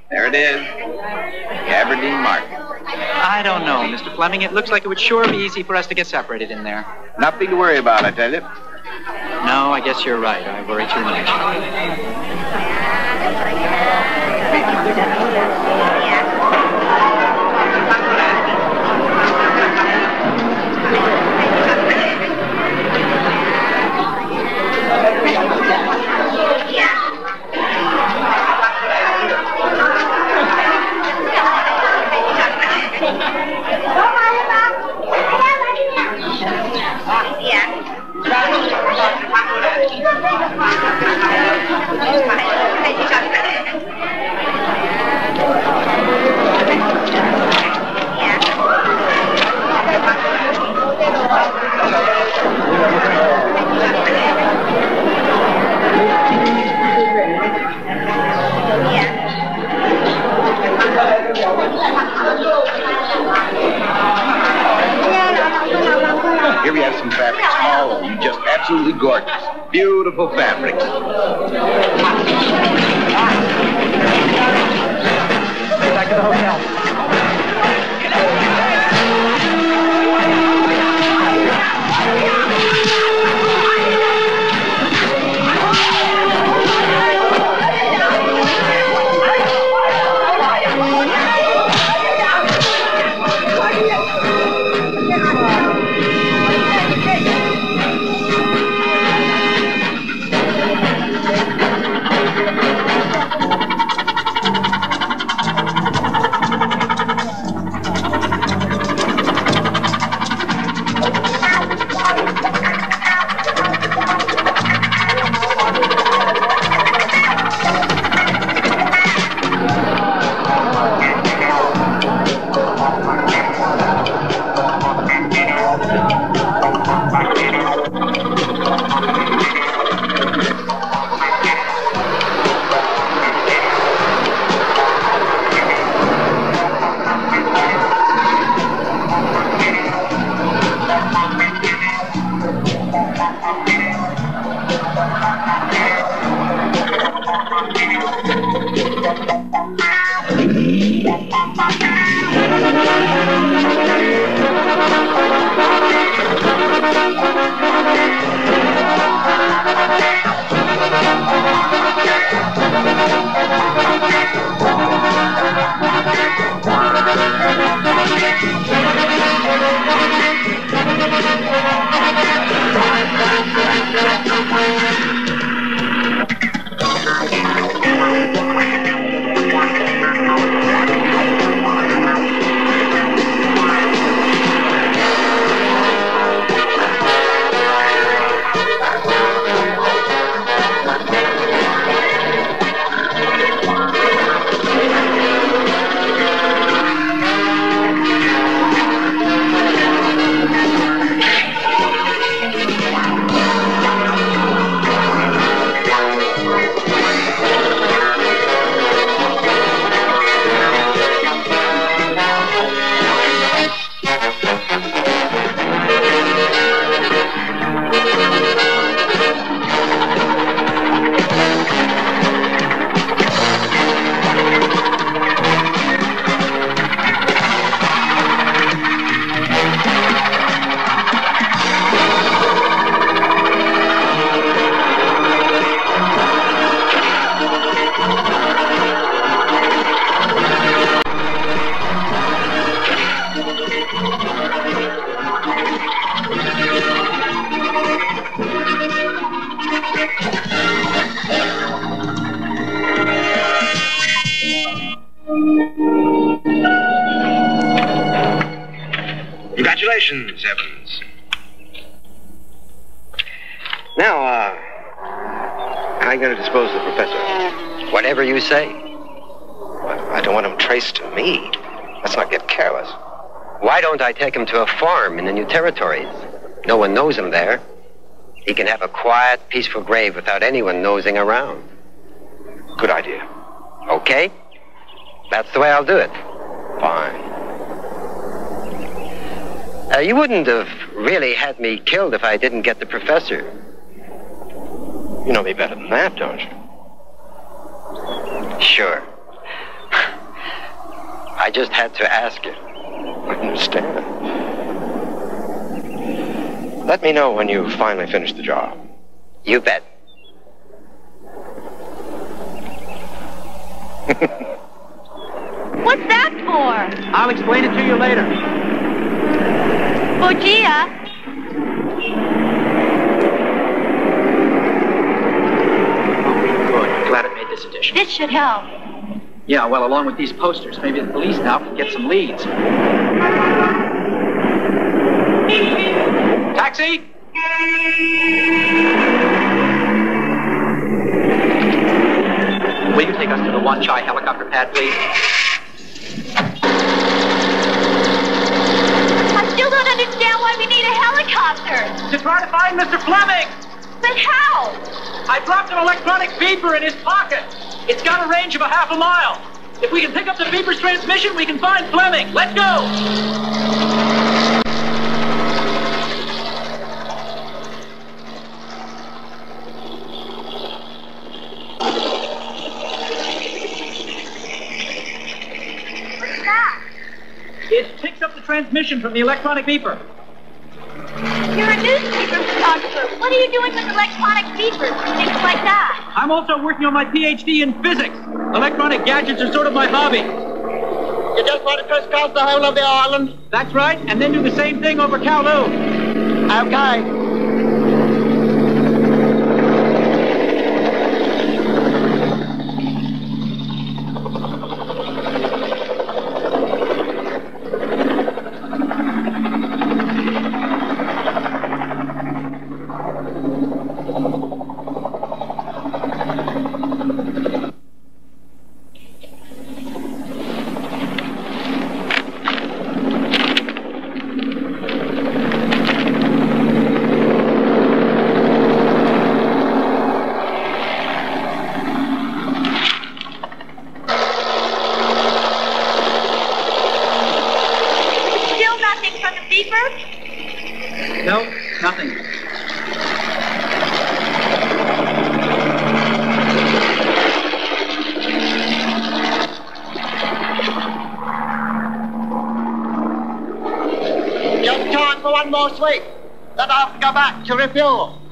There it is. The Aberdeen Market. I don't know, Mr. Fleming. It looks like it would sure be easy for us to get separated in there. Nothing to worry about, I tell you. No, I guess you're right. I worry too much. Here we have some fabrics, all of them just absolutely gorgeous. Beautiful fabrics. Back to the hotel. Congratulations, Evans. Now, how are you going to dispose of the professor? Whatever you say. I don't want him traced to me. Let's not get careless. Why don't I take him to a farm in the New Territories? No one knows him there. He can have a quiet, peaceful grave without anyone nosing around. Good idea. Okay? That's the way I'll do it. Fine. You wouldn't have really had me killed if I didn't get the professor. You know me better than that, don't you? Sure. I just had to ask you. I understand. Let me know when you finally finish the job. You bet. What's that for? I'll explain it to you later. Bojia. Good. Glad it made this edition. This should help. Yeah, well, along with these posters, maybe the police now can get some leads. Taxi! Will you take us to the Wan Chai helicopter pad, please? I still don't understand why we need a helicopter. To try to find Mr. Fleming! But how? I dropped an electronic beeper in his pocket. It's got a range of a half a mile. If we can pick up the beeper's transmission, we can find Fleming. Let's go! It picks up the transmission from the electronic beeper. You're a newspaper photographer. What are you doing with electronic beepers and things like that? I'm also working on my PhD in physics. Electronic gadgets are sort of my hobby. You just want to crisscross the whole of the island? That's right, and then do the same thing over Kowloon. Okay. No, nothing. Just time for one more sweep. Then I have to go back to refuel.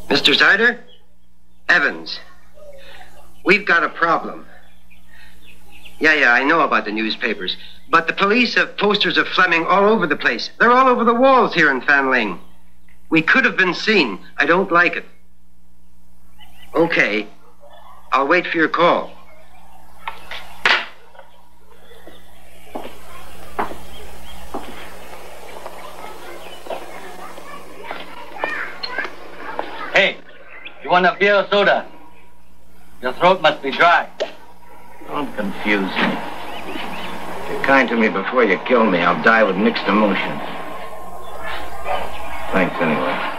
Mr. Zyder? Evans. We've got a problem. Yeah, I know about the newspapers. But the police have posters of Fleming all over the place. They're all over the walls here in Fanling. We could have been seen. I don't like it. Okay. I'll wait for your call. You want a beer or soda? Your throat must be dry. Don't confuse me. If you're kind to me before you kill me, I'll die with mixed emotions. Thanks anyway.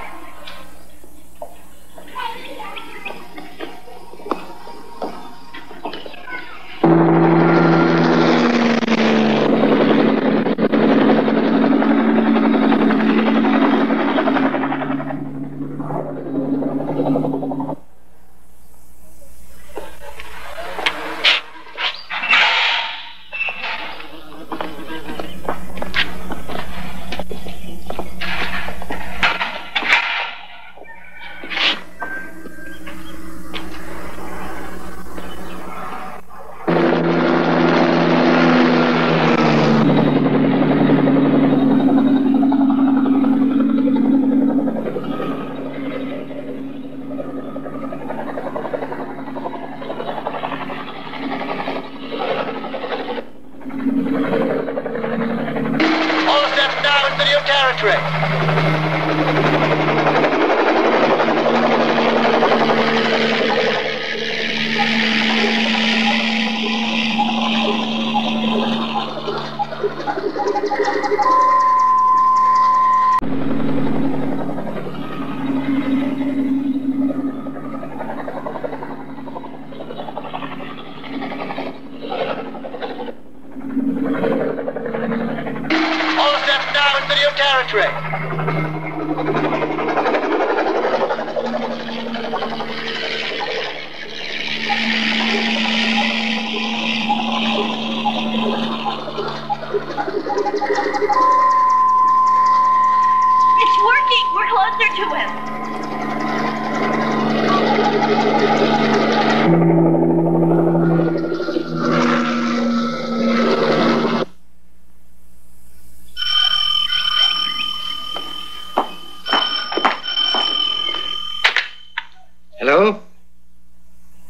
Hello?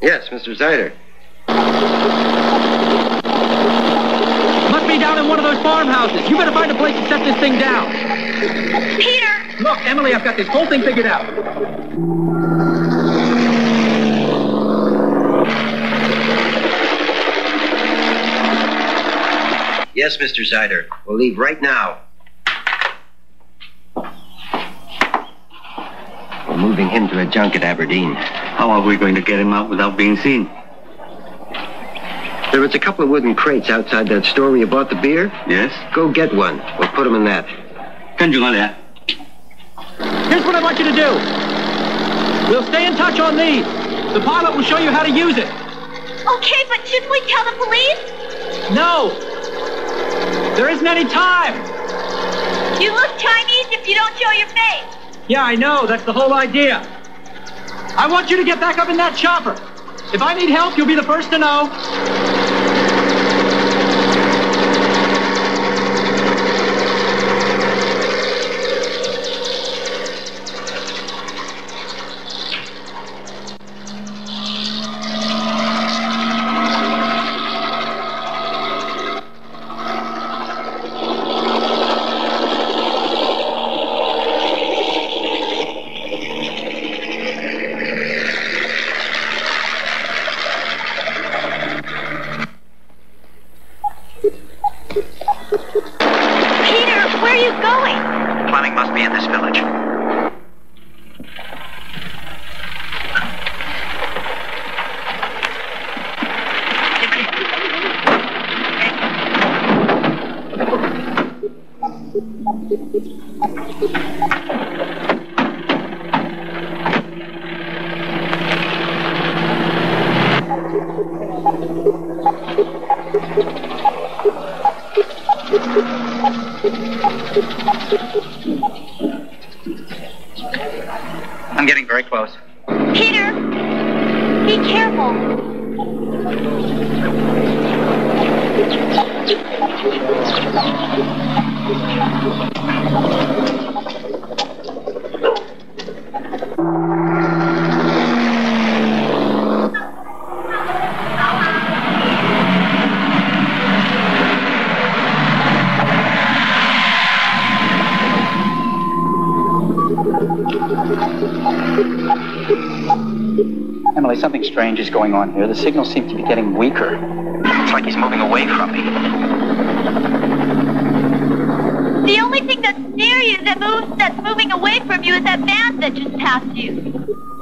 Yes, Mr. Zyder. Must be down in one of those farmhouses. You better find a place to set this thing down. Peter! Look, Emily, I've got this whole thing figured out. Yes, Mr. Zyder. We'll leave right now. We're moving him to a junk at Aberdeen. How are we going to get him out without being seen? There was a couple of wooden crates outside that store where you bought the beer. Yes? Go get one. We'll put them in that. Here's what I want you to do. We'll stay in touch on these. The pilot will show you how to use it. Okay, but shouldn't we tell the police? No. There isn't any time. You look Chinese if you don't show your face. Yeah, I know. That's the whole idea. I want you to get back up in that chopper. If I need help, you'll be the first to know. I'm getting very close. Peter, be careful. Stanley, something strange is going on here. The signal seems to be getting weaker. It's like he's moving away from me. The only thing that's near you that's moving away from you is that van that just passed you.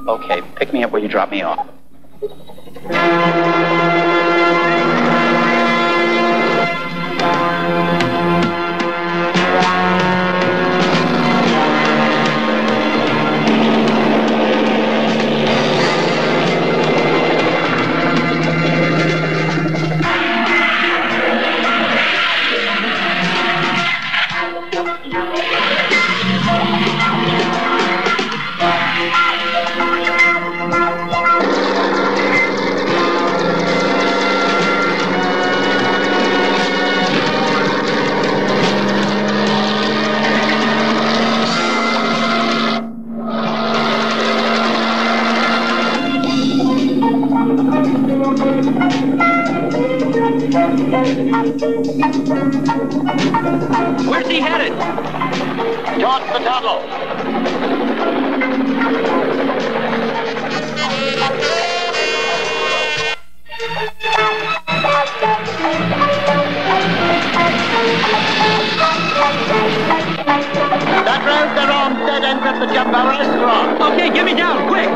Okay, pick me up where you drop me off. Where's he headed? Towards the tunnel. That road's the wrong dead end of the Jumbo restaurant. Okay, get me down, quick!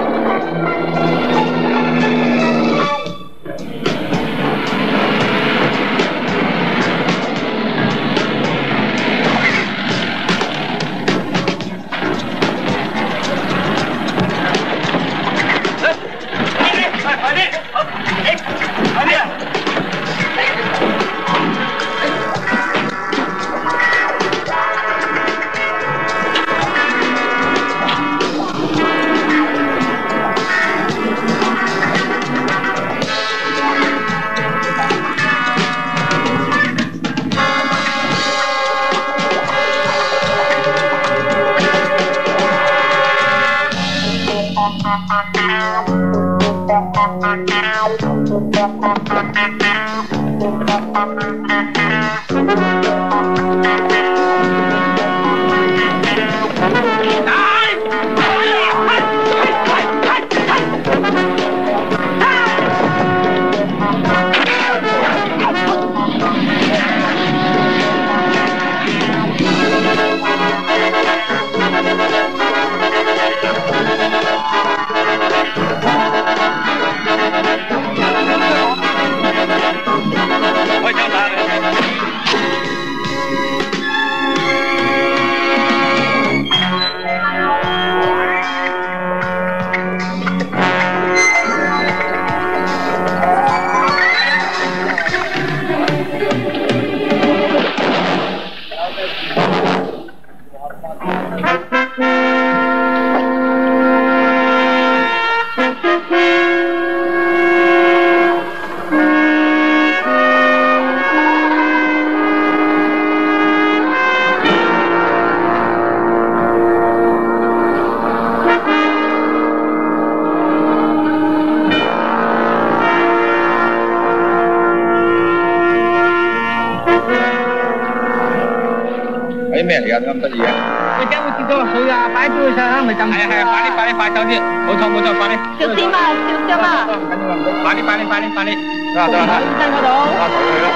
咩嚟㗎？咁得意嘅？你梗會跌到落水啊！擺杯上咪浸。係啊係啊，快手啲，冇錯，快啲。小心啊！小心啊！唔緊要唔緊，快啲。得啦。醫生嗰度。去咯。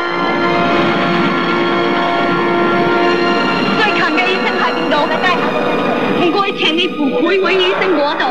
最近嘅醫生喺邊度？唔該請你扶佢位醫生嗰度。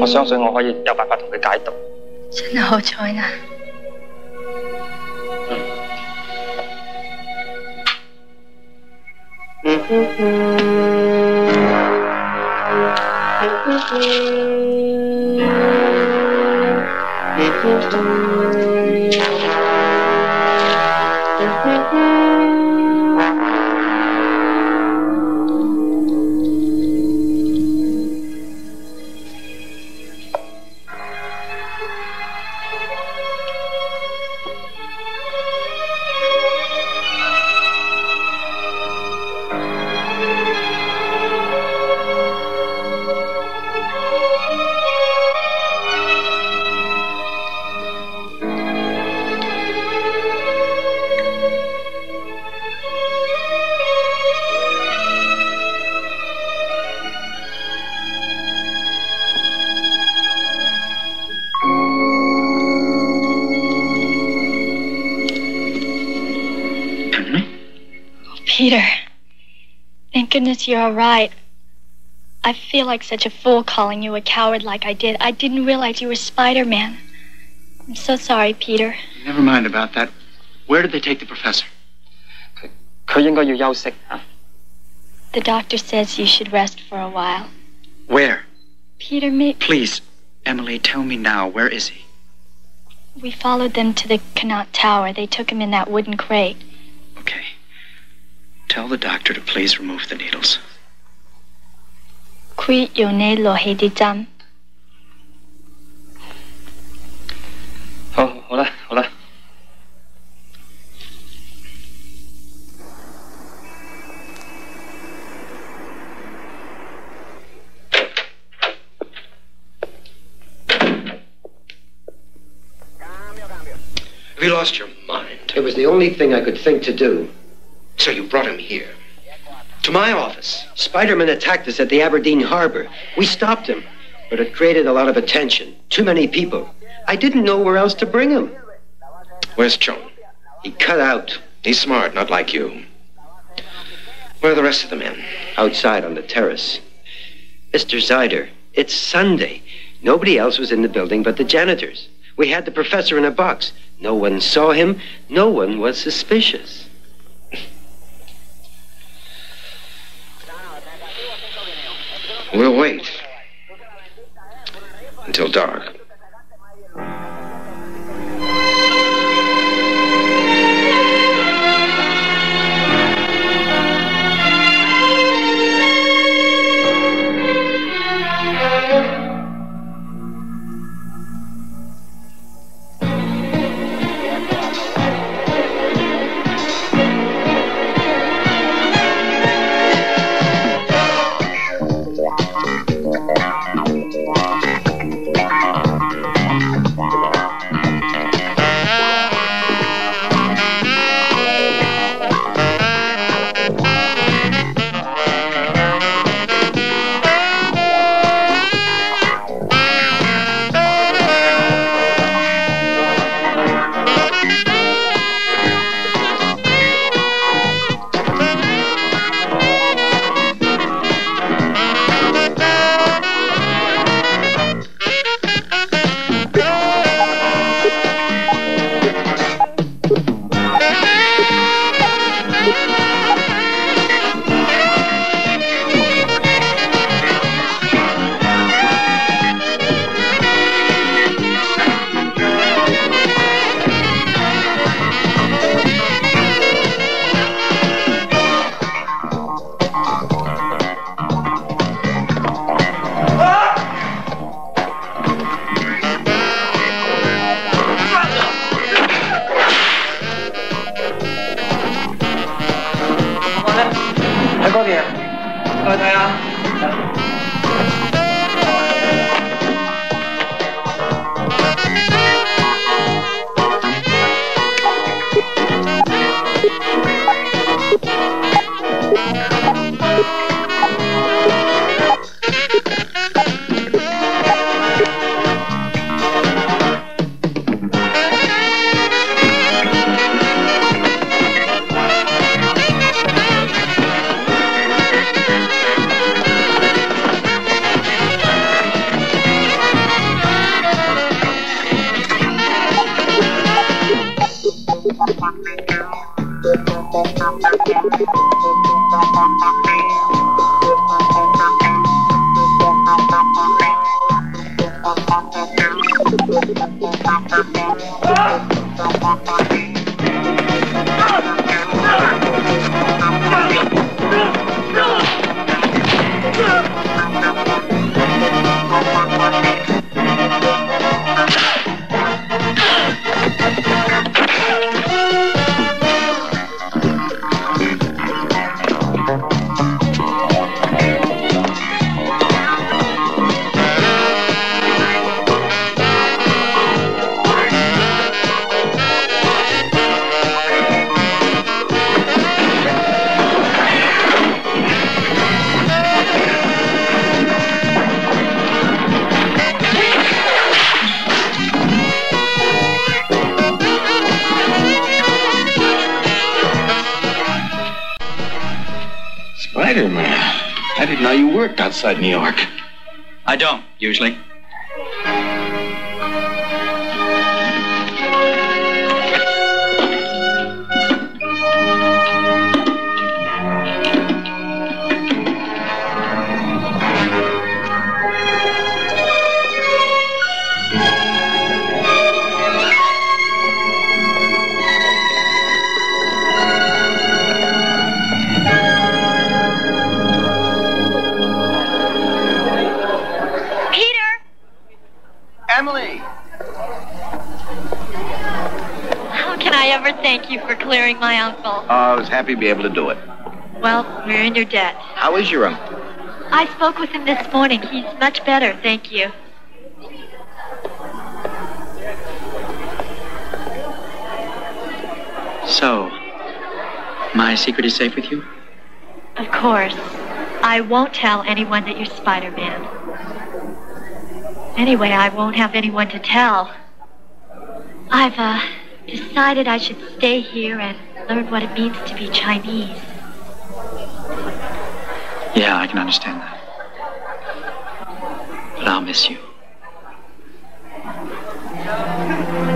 我相信我可以有辦法同佢解讀。真係好彩啦！ Peter, thank goodness you're all right. I feel like such a fool calling you a coward like I did. I didn't realize you were Spider-Man. I'm so sorry, Peter. Never mind about that. Where did they take the professor? The doctor says you should rest for a while. Where? Peter, me... Please, Emily, tell me now. Where is he? We followed them to the Connaught Tower. They took him in that wooden crate. Okay. Tell the doctor to please remove the needles. Qui用呢落氣啲針。好啦。Have you lost your mind? It was the only thing I could think to do. So you brought him here? To my office? Spider-Man attacked us at the Aberdeen Harbor. We stopped him, but it created a lot of attention. Too many people. I didn't know where else to bring him. Where's Chong? He cut out. He's smart, not like you. Where are the rest of the men? Outside on the terrace. Mr. Zyder, it's Sunday. Nobody else was in the building but the janitors. We had the professor in a box. No one saw him. No one was suspicious. We'll wait until dark. know you worked outside New York. I don't, usually. Emily! How can I ever thank you for clearing my uncle? I was happy to be able to do it. Well, we're in your debt. How is your uncle? I spoke with him this morning. He's much better, thank you. So, my secret is safe with you? Of course. I won't tell anyone that you're Spider-Man. Anyway, I won't have anyone to tell. I've, decided I should stay here and learn what it means to be Chinese. Yeah, I can understand that. But I'll miss you.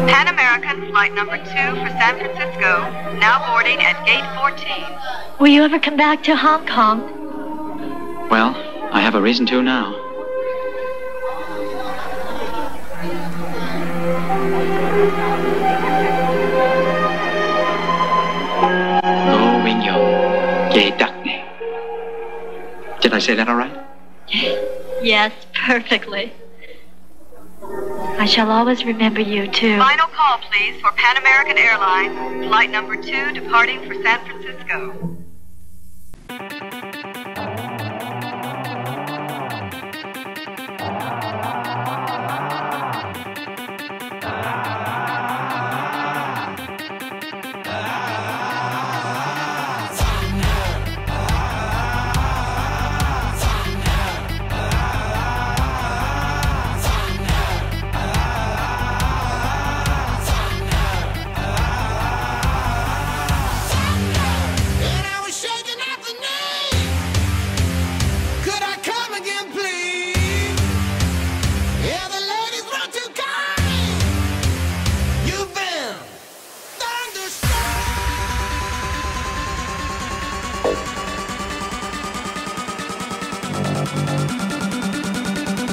Pan American flight number 2 for San Francisco, now boarding at gate 14. Will you ever come back to Hong Kong? Well, I have a reason to now. Did I say that all right? Yes, perfectly. I shall always remember you, too. Final call, please, for Pan American Airlines, flight number 2 departing for San Francisco.